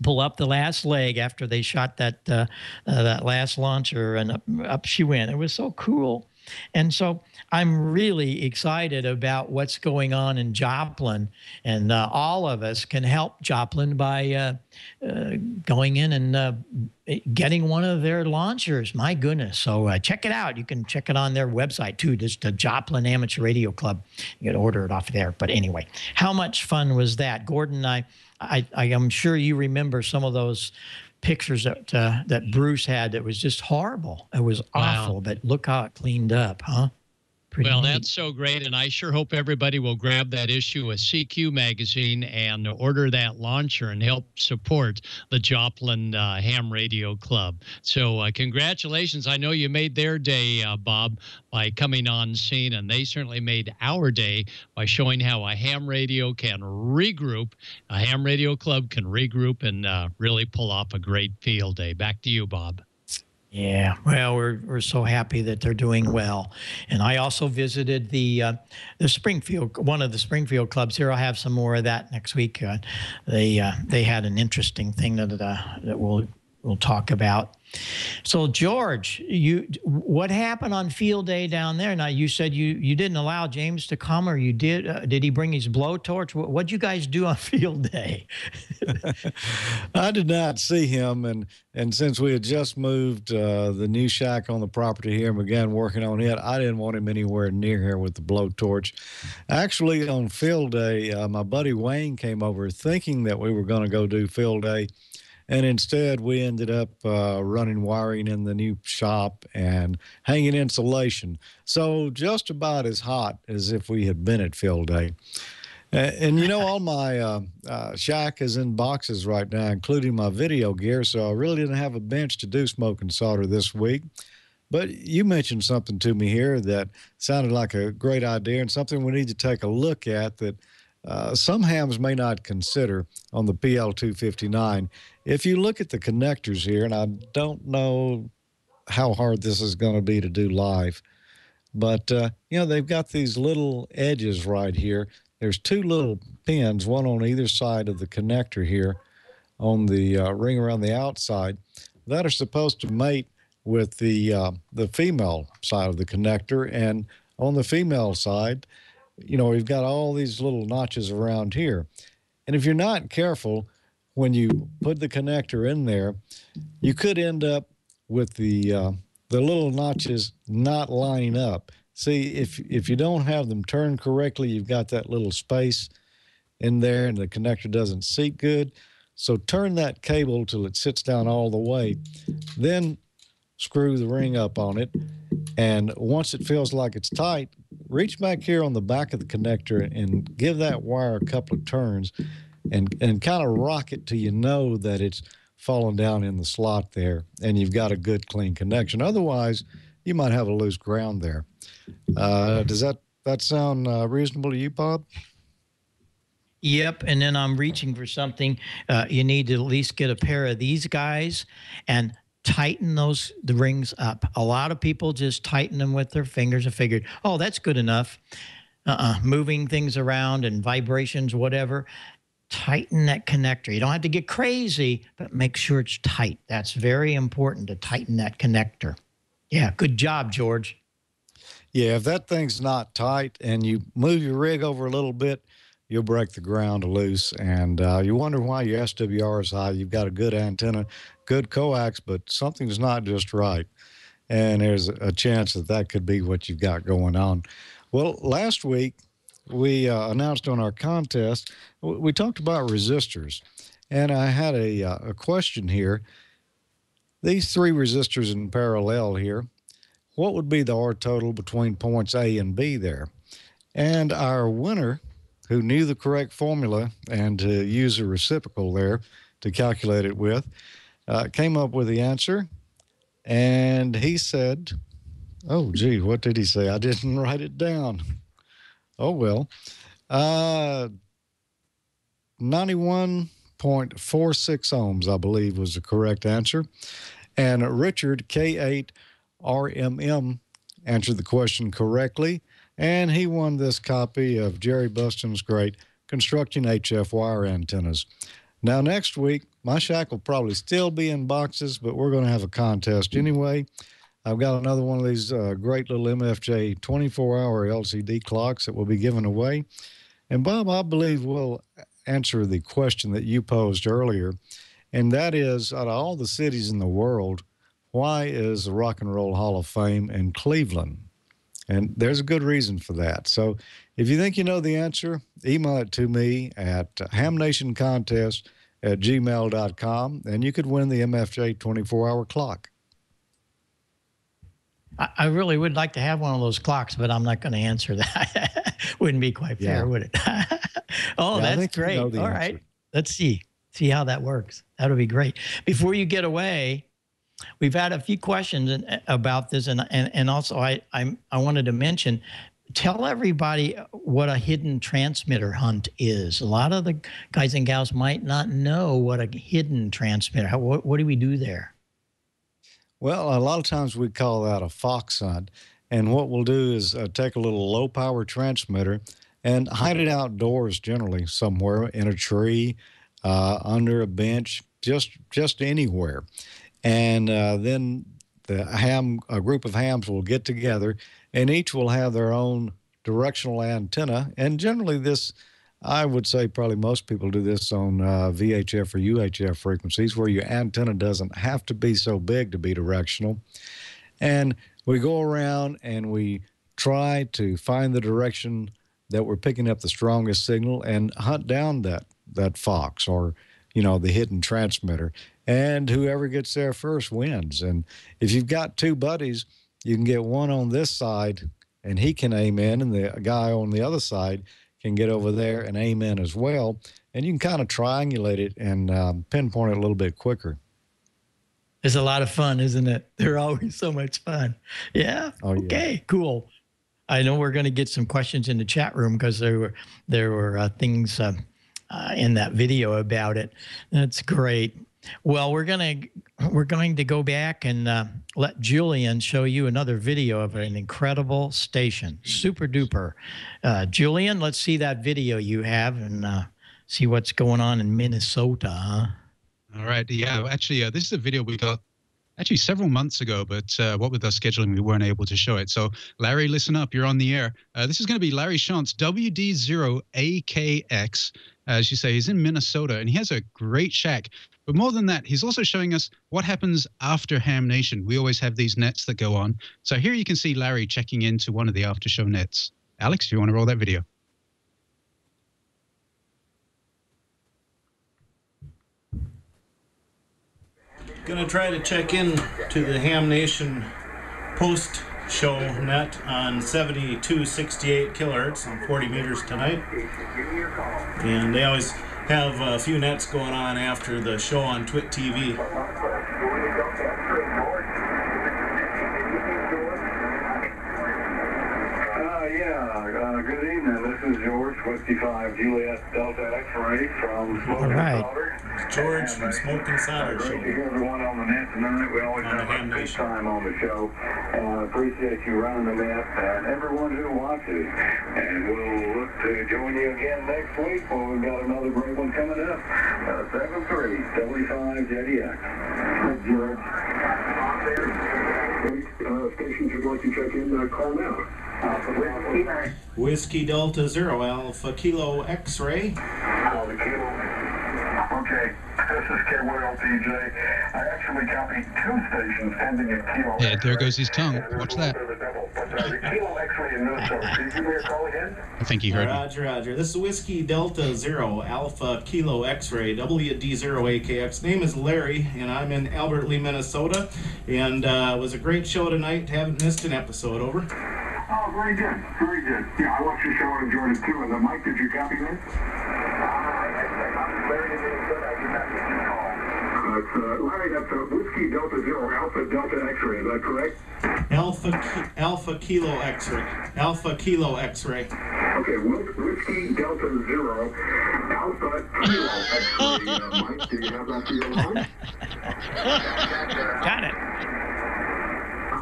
pull up the last leg after they shot that last launcher, and up she went. It was so cool. And so I'm really excited about what's going on in Joplin, and all of us can help Joplin by going in and getting one of their launchers. My goodness. So check it out. You can check it on their website too, just the Joplin Amateur Radio Club. You can order it off there. But anyway, how much fun was that? Gordon, I am sure you remember some of those pictures that Bruce had. That was just horrible. It was awful, but look how it cleaned up, huh? Pretty neat. That's so great, and I sure hope everybody will grab that issue of CQ magazine and order that launcher and help support the Joplin Ham Radio Club. So congratulations. I know you made their day, Bob, by coming on scene, and they certainly made our day by showing how a ham radio can regroup, a ham radio club can regroup and really pull off a great field day. Back to you, Bob. Yeah, well, we're so happy that they're doing well, and I also visited the Springfield, one of the Springfield clubs here. I'll have some more of that next week. They had an interesting thing that we'll talk about. So George, what happened on field day down there? Now you said you didn't allow James to come, or you did? Did he bring his blowtorch? What'd you guys do on field day? I did not see him, and since we had just moved the new shack on the property here and began working on it, I didn't want him anywhere near here with the blowtorch. Actually, on field day, my buddy Wayne came over thinking that we were going to go do field day, and instead we ended up running wiring in the new shop and hanging insulation. So just about as hot as if we had been at field day. And you know, all my shack is in boxes right now, including my video gear, so I really didn't have a bench to do smoke and solder this week. But you mentioned something to me here that sounded like a great idea and something we need to take a look at that some hams may not consider on the PL259. If you look at the connectors here, and I don't know how hard this is going to be to do live, but, you know, they've got these little edges right here. There's two little pins, one on either side of the connector here on the ring around the outside, that are supposed to mate with the female side of the connector. And on the female side, you know, we've got all these little notches around here. And if you're not careful, when you put the connector in there, you could end up with the little notches not lining up. See, if you don't have them turned correctly, you've got that little space in there and the connector doesn't seat good. So turn that cable till it sits down all the way. Then screw the ring up on it. And once it feels like it's tight, reach back here on the back of the connector and give that wire a couple of turns and kind of rock it till you know that it's falling down in the slot there and you've got a good clean connection. Otherwise, you might have a loose ground there. Does that sound reasonable to you, Bob? Yep, and then I'm reaching for something. You need to at least get a pair of these guys and tighten the rings up. A lot of people just tighten them with their fingers and figured, oh, that's good enough. Moving things around and vibrations, whatever. Tighten that connector. You don't have to get crazy, but make sure it's tight. That's very important, to tighten that connector. Yeah, good job, George. Yeah, if that thing's not tight and you move your rig over a little bit, you'll break the ground loose. And you wonder why your SWR is high. You've got a good antenna, good coax, but something's not just right. And there's a chance that could be what you've got going on. Well, last week we announced on our contest, we talked about resistors. And I had a question here. These three resistors in parallel here, what would be the R total between points A and B there? And our winner, who knew the correct formula and to use a reciprocal there to calculate it with, came up with the answer. And he said, oh, gee, what did he say? I didn't write it down. Oh, well. 91.46 ohms, I believe, was the correct answer. And Richard, K8RMM, answered the question correctly, and he won this copy of Jerry Buston's great Constructing HF Wire Antennas. Now, next week, my shack will probably still be in boxes, but we're going to have a contest anyway. I've got another one of these great little MFJ 24-hour LCD clocks that will be given away. And, Bob, I believe we'll answer the question that you posed earlier, and that is, out of all the cities in the world, why is the Rock and Roll Hall of Fame in Cleveland? And there's a good reason for that. So if you think you know the answer, email it to me at hamnationcontest@gmail.com, and you could win the MFJ 24-hour clock. I really would like to have one of those clocks, but I'm not going to answer that. Wouldn't be quite fair, would it? Oh, yeah, that's great. You know all right. Let's see how that works. That would be great. Before you get away, we've had a few questions about this, and also I wanted to mention, tell everybody what a hidden transmitter hunt is. A lot of the guys and gals might not know what a hidden transmitter. What do we do there? Well, a lot of times we call that a fox hunt. And what we'll do is take a little low power transmitter and hide it outdoors, generally somewhere in a tree, under a bench, just anywhere. And then a group of hams will get together, and each will have their own directional antenna. And generally this, I would say probably most people do this on VHF or UHF frequencies, where your antenna doesn't have to be so big to be directional. And we go around and we try to find the direction that we're picking up the strongest signal and hunt down that fox, or, the hidden transmitter. And whoever gets there first wins. And if you've got two buddies, you can get one on this side and he can aim in, and the guy on the other side can get over there and aim in as well. And you can kind of triangulate it and pinpoint it a little bit quicker. It's a lot of fun, isn't it? They're always so much fun. Yeah. Oh, yeah. Okay, cool. I know we're going to get some questions in the chat room because there were things in that video about it. That's great. Well, we're going to go back and let Julian show you another video of an incredible station. Super duper. Julian, let's see that video you have and see what's going on in Minnesota, huh? All right. Yeah, actually, this is a video we got actually several months ago, but what with our scheduling, we weren't able to show it. So, Larry, listen up. You're on the air. This is going to be Larry Shant's WD0AKX. As you say, he's in Minnesota, and he has a great shack. But more than that, he's also showing us what happens after Ham Nation. We always have these nets that go on. So here you can see Larry checking into one of the after-show nets. Alex, do you want to roll that video? Going to try to check in to the Ham Nation post-show net on 7268 kilohertz on 40 meters tonight. And they always have a few nets going on after the show on TWiT TV. Good evening. This is George, Whiskey 5 Juliet Delta X-Ray from Smoking Solder. George from Smoking Solder. Great to hear everyone on the net tonight. We always have a good time on the show. Appreciate you running the net and everyone who watches. And we'll look to join you again next week when we've got another great one coming up. 7-3, W5 JDX. George. Stations you'd like to check in, call now. Whiskey Delta 0 Alpha Kilo X-Ray. Okay, this is K1LTJ. I actually copied 2 stations ending in Kilo. Yeah, there goes his tongue. Watch that. Kilo X-Ray in Minnesota. Did you give me a call again? I think he heard me. Roger. This is Whiskey Delta 0 Alpha Kilo X-Ray, WD0AKX. Name is Larry, and I'm in Albert Lee, Minnesota. And it was a great show tonight. Haven't missed an episode. Over. Oh, very good. Very good. Yeah, I watched your show and enjoyed it too. And then, Mike, did you copy me? Larry, that's Whiskey Delta 0 Alpha Delta X-Ray. Is that correct? Alpha Kilo X-Ray. Alpha Kilo X-Ray. Okay, Whiskey Delta 0 Alpha Kilo X-Ray. Mike, do you have that for your line? Got it.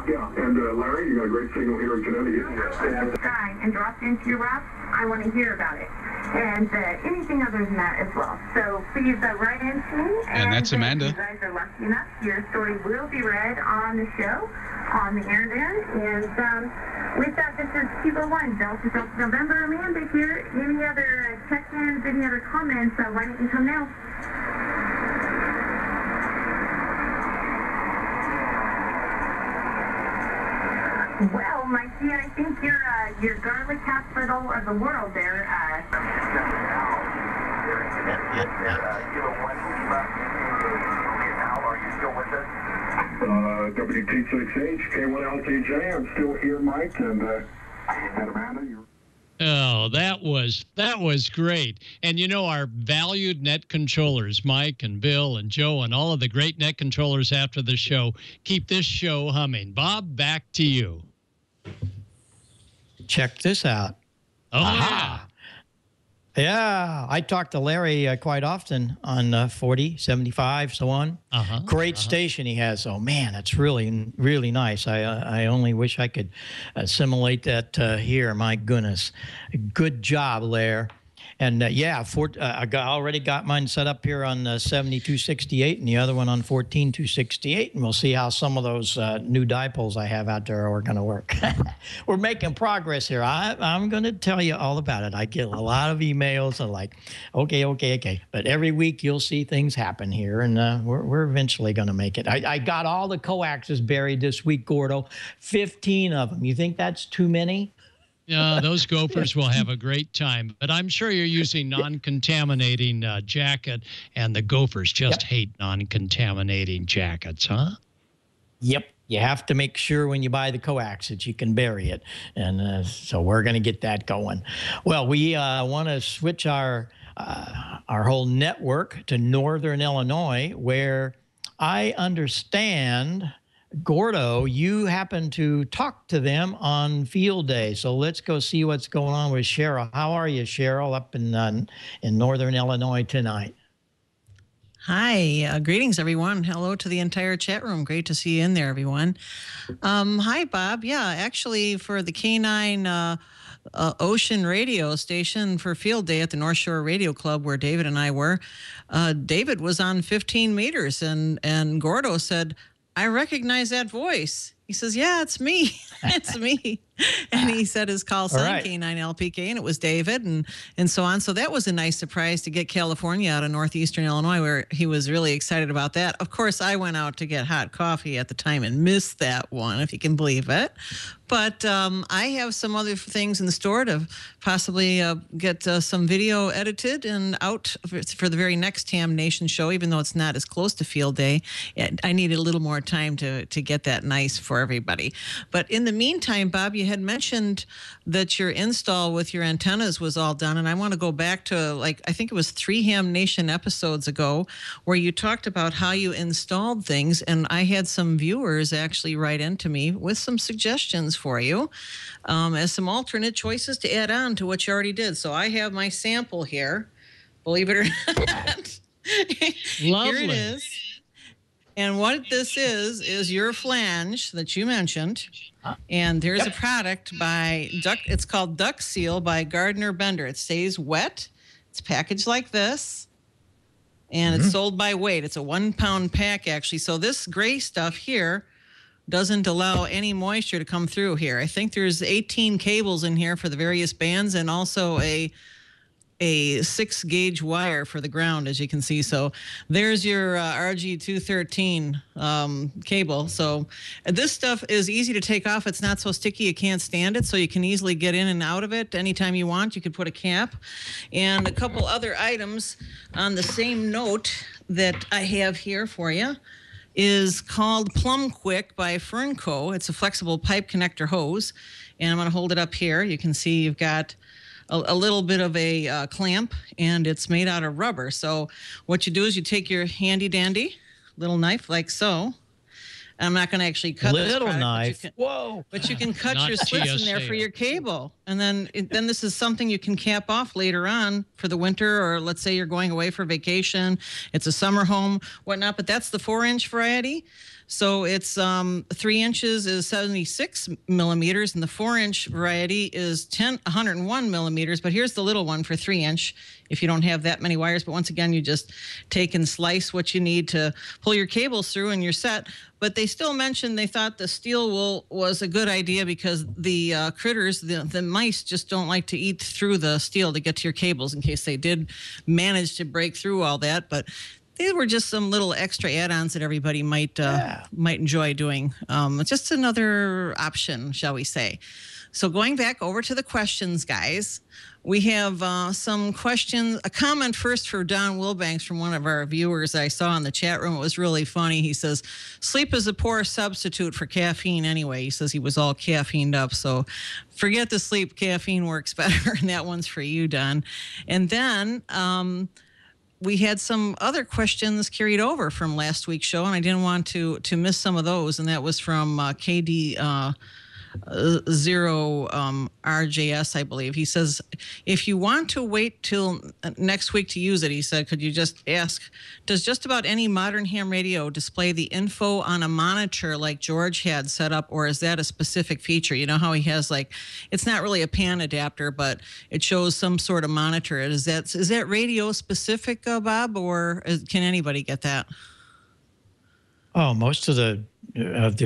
Yeah, and Larry, you got a great signal here in Connecticut. Sky and dropped into your rock. I want to hear about it. And anything other than that as well. So please write in to me. And that's Amanda. If you guys are lucky enough, your story will be read on the show, on the air there. And with that, this is Kilo 1, Delta November. Amanda here. Any other check-ins, any other comments, why don't you come now? Well, Mikey, I think you're garlic capital of the world there. Are you still with us? WT6H, K1LTJ. I'm still here, Mike, and Amanda, you're... Oh, that was great. And you know, our valued net controllers, Mike and Bill and Joe and all of the great net controllers after the show, keep this show humming. Bob, back to you. Check this out. Oh, yeah. Yeah, I talk to Larry quite often on 40, 75, so on. Great station he has. Oh, man, it's really, really nice. I only wish I could assimilate that here. My goodness. Good job, Lair. And yeah, I already got mine set up here on 7268 and the other one on 14268. And we'll see how some of those new dipoles I have out there are going to work. We're making progress here. I'm going to tell you all about it. I get a lot of emails of like, okay. But every week you'll see things happen here, and we're eventually going to make it. I got all the coaxes buried this week, Gordo. 15 of them. You think that's too many? Yeah, those gophers will have a great time. But I'm sure you're using non-contaminating jacket, and the gophers just hate non-contaminating jackets, huh? Yep. You have to make sure when you buy the coax that you can bury it. And so we're going to get that going. Well, we want to switch our whole network to Northern Illinois, where I understand, Gordo, you happen to talk to them on field day. So let's go see what's going on with Cheryl. How are you, Cheryl, up in Northern Illinois tonight? Hi, greetings, everyone. Hello to the entire chat room. Great to see you in there, everyone. Hi, Bob. Yeah, actually, for the K9 Ocean radio station for field day at the North Shore Radio Club, where David and I were, David was on 15 meters, and Gordo said, I recognize that voice. He says, yeah, it's me. It's me. And he said his call sign, K9LPK, and it was David, and so on. So that was a nice surprise to get California out of northeastern Illinois, where he was really excited about that. Of course, I went out to get hot coffee at the time and missed that one, if you can believe it. But I have some other things in the store to possibly get some video edited and out for the very next Ham Nation show, even though it's not as close to field day. I needed a little more time to get that nice for everybody. But in the meantime, Bob, you had mentioned that your install with your antennas was all done. And I want to go back to, I think it was 3 Ham Nation episodes ago, where you talked about how you installed things. And I had some viewers actually write into me with some suggestions for you as some alternate choices to add on to what you already did. So I have my sample here, believe it or not. Lovely. Here it is. And what this is your flange that you mentioned. And there's a product by it's called Duck Seal by Gardner Bender. It stays wet. It's packaged like this. And it's sold by weight. It's a 1-pound pack, actually. So this gray stuff here doesn't allow any moisture to come through here. I think there's 18 cables in here for the various bands, and also a 6-gauge wire for the ground, as you can see. So there's your RG213 cable. So this stuff is easy to take off. It's not so sticky you can't stand it, so you can easily get in and out of it anytime you want. You could put a cap. And a couple other items on the same note that I have here for you is called Plum Quick by Fernco. It's a flexible pipe connector hose. And I'm going to hold it up here. You can see you've got a little bit of a clamp, and it's made out of rubber. So what you do is you take your handy dandy little knife like so. I'm not going to actually cut this little product, knife. But you can cut your slits in there for your cable, and then this is something you can cap off later on for the winter, or let's say you're going away for vacation. It's a summer home, whatnot. But that's the 4-inch variety. So it's 3 inches is 76 millimeters, and the 4-inch variety is 101 millimeters. But here's the little one for 3-inch if you don't have that many wires. But once again, you just take and slice what you need to pull your cables through, and you're set. But they still mentioned they thought the steel wool was a good idea because the critters, the mice, just don't like to eat through the steel to get to your cables in case they did manage to break through all that. But they were just some little extra add-ons that everybody might enjoy doing. It's just another option, shall we say. So going back over to the questions, guys, we have some questions. A comment first for Don Wilbanks from one of our viewers I saw in the chat room. It was really funny. He says, sleep is a poor substitute for caffeine anyway. He says he was all caffeined up. So forget the sleep. Caffeine works better. And that one's for you, Don. And then we had some other questions carried over from last week's show, and I didn't want to miss some of those. And that was from KD RJS, I believe. He says, if you want to wait till next week to use it, he said, could you just ask, does just about any modern ham radio display the info on a monitor like George had set up, or is that a specific feature? You know how he has like, it's not really a pan adapter, but it shows some sort of monitor. Is that radio specific, Bob, or can anybody get that? Oh, most of the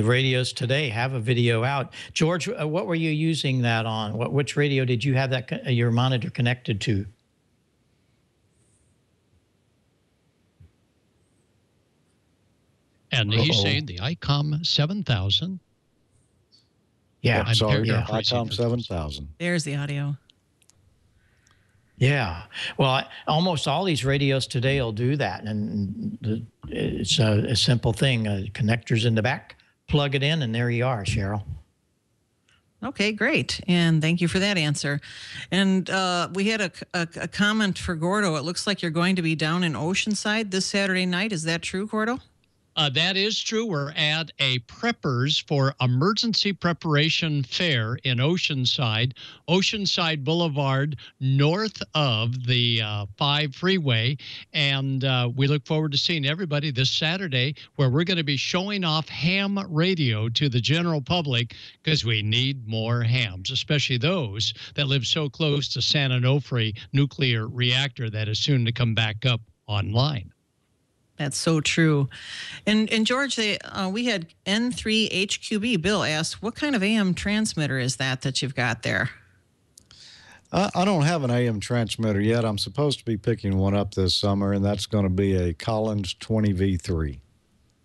radios today have a video out. George, what were you using that on? Which radio did you have that your monitor connected to? And he's saying the ICOM 7000. Yeah, sorry, ICOM 7000. There's the audio. Yeah, well, almost all these radios today will do that, and it's a simple thing. Connectors in the back, plug it in, and there you are, Cheryl. Okay, great, and thank you for that answer. And we had a comment for Gordo. It looks like you're going to be down in Oceanside this Saturday night. Is that true, Gordo? That is true. We're at a Preppers for Emergency Preparation Fair in Oceanside Boulevard, north of the 5 freeway. And we look forward to seeing everybody this Saturday, where we're going to be showing off ham radio to the general public, because we need more hams, especially those that live so close to San Onofre nuclear reactor that is soon to come back up online. That's so true. And George, we had N3HQB. Bill asked, what kind of AM transmitter is that you've got there? I don't have an AM transmitter yet. I'm supposed to be picking one up this summer, and that's going to be a Collins 20V3.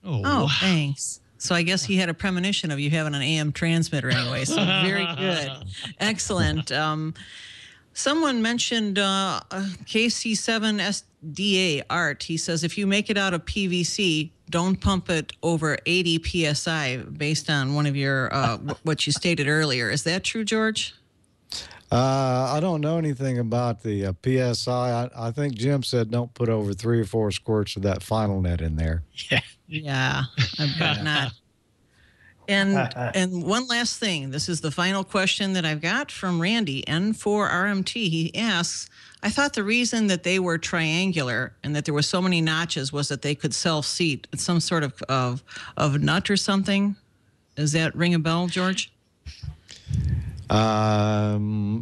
Oh, thanks. So I guess he had a premonition of you having an AM transmitter anyway. So very good. Excellent. Someone mentioned KC7 SDA Art. He says, if you make it out of PVC, don't pump it over 80 PSI based on one of your, what you stated earlier. Is that true, George? I don't know anything about the PSI. I think Jim said don't put over 3 or 4 squirts of that final net in there. Yeah, I bet not. And one last thing. This is the final question that I've got from Randy, N4RMT. He asks, I thought the reason that they were triangular and that there were so many notches was that they could self-seat. It's some sort of nut or something. Does that ring a bell, George? I'm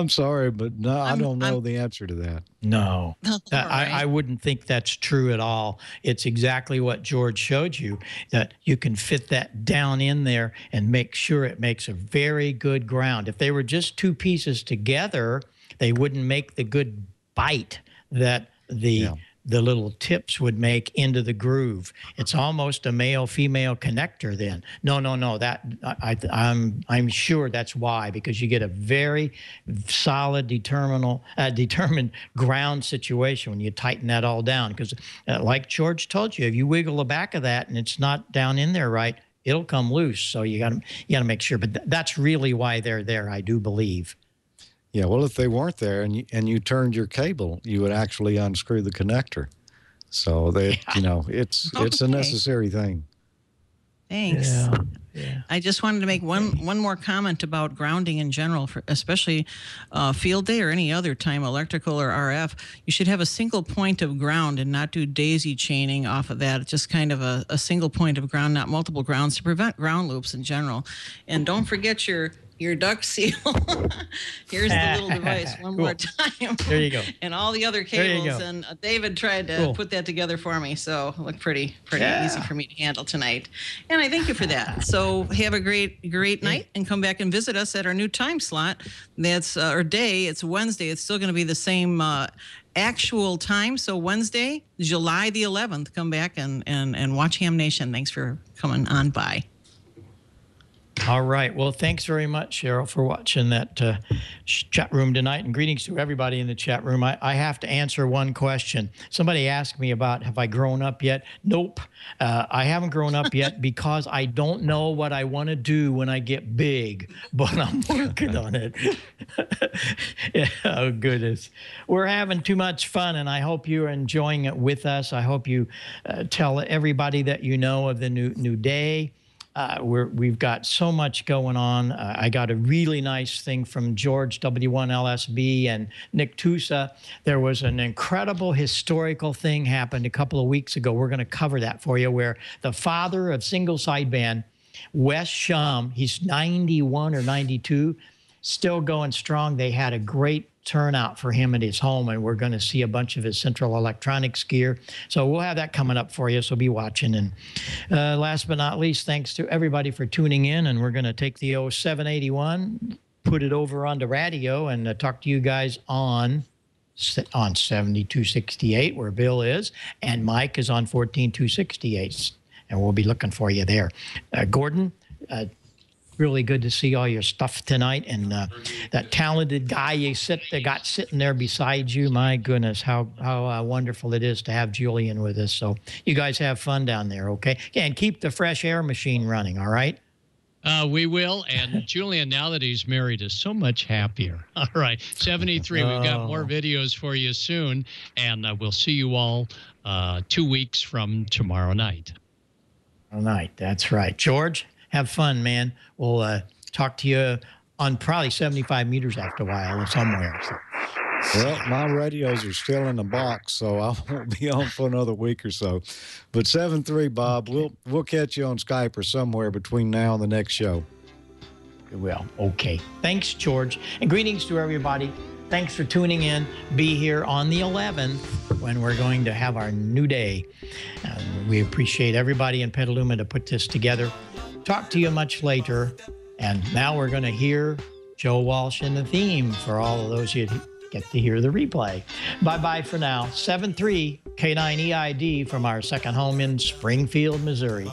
sorry, but no, I don't know the answer to that. No, right. I wouldn't think that's true at all. It's exactly what George showed you, that you can fit that down in there and make sure it makes a very good ground. If they were just 2 pieces together, they wouldn't make the good bite that the little tips would make into the groove. It's almost a male-female connector then. No. That I'm sure that's why, because you get a very solid, determined ground situation when you tighten that all down. Because like George told you, if you wiggle the back of that and it's not down in there right, it'll come loose. So you got to make sure. But that's really why they're there, I do believe. Yeah, well, if they weren't there and you turned your cable, you would actually unscrew the connector. So it's a necessary thing. Thanks. Yeah. I just wanted to make one more comment about grounding in general, especially field day or any other time, electrical or RF. You should have a single point of ground and not do daisy chaining off of that. It's just kind of a single point of ground, not multiple grounds, to prevent ground loops in general. And don't forget your duct seal. Here's the little device one more time. There you go. And all the other cables. And David tried to put that together for me, so it looked pretty easy for me to handle tonight. And I thank you for that. So have a great night, and come back and visit us at our new time slot. That's our day. It's Wednesday. It's still going to be the same actual time. So Wednesday, July the 11th, come back and watch Ham Nation. Thanks for coming on by. All right. Well, thanks very much, Cheryl, for watching that chat room tonight. And greetings to everybody in the chat room. I have to answer one question. Somebody asked me about, have I grown up yet? Nope. I haven't grown up yet because I don't know what I want to do when I get big, but I'm working on it. Oh, goodness. We're having too much fun, and I hope you're enjoying it with us. I hope you tell everybody that you know of the new day. We've got so much going on. I got a really nice thing from George W1LSB and Nick Tusa. There was an incredible historical thing happened a couple of weeks ago. We're going to cover that for you, where the father of single sideband, Wes Shum, he's 91 or 92, still going strong. They had a great turnout for him at his home, and we're going to see a bunch of his Central Electronics gear. So we'll have that coming up for you, so be watching. And last but not least, thanks to everybody for tuning in, and we're going to take the 0781, put it over onto radio, and talk to you guys on 7268, where Bill is, and Mike is on 14268, and we'll be looking for you there. Gordon, really good to see all your stuff tonight, and that talented guy you got sitting there beside you. My goodness, how wonderful it is to have Julian with us. So you guys have fun down there, okay? And keep the fresh air machine running, all right? We will. And Julian, now that he's married, is so much happier. All right, 73. We've got more videos for you soon, and we'll see you all 2 weeks from tomorrow night. All right, that's right. George, have fun, man. We'll talk to you on probably 75 meters after a while somewhere. So. Well, my radios are still in the box, so I won't be on for another week or so. But 7-3, Bob, we'll catch you on Skype or somewhere between now and the next show. We will. Okay. Thanks, George. And greetings to everybody. Thanks for tuning in. Be here on the 11th when we're going to have our new day. We appreciate everybody in Petaluma to put this together. Talk to you much later. And now we're going to hear Joe Walsh in the theme for all of those who get to hear the replay. Bye-bye for now. 7-3 K9EID from our second home in Springfield, Missouri.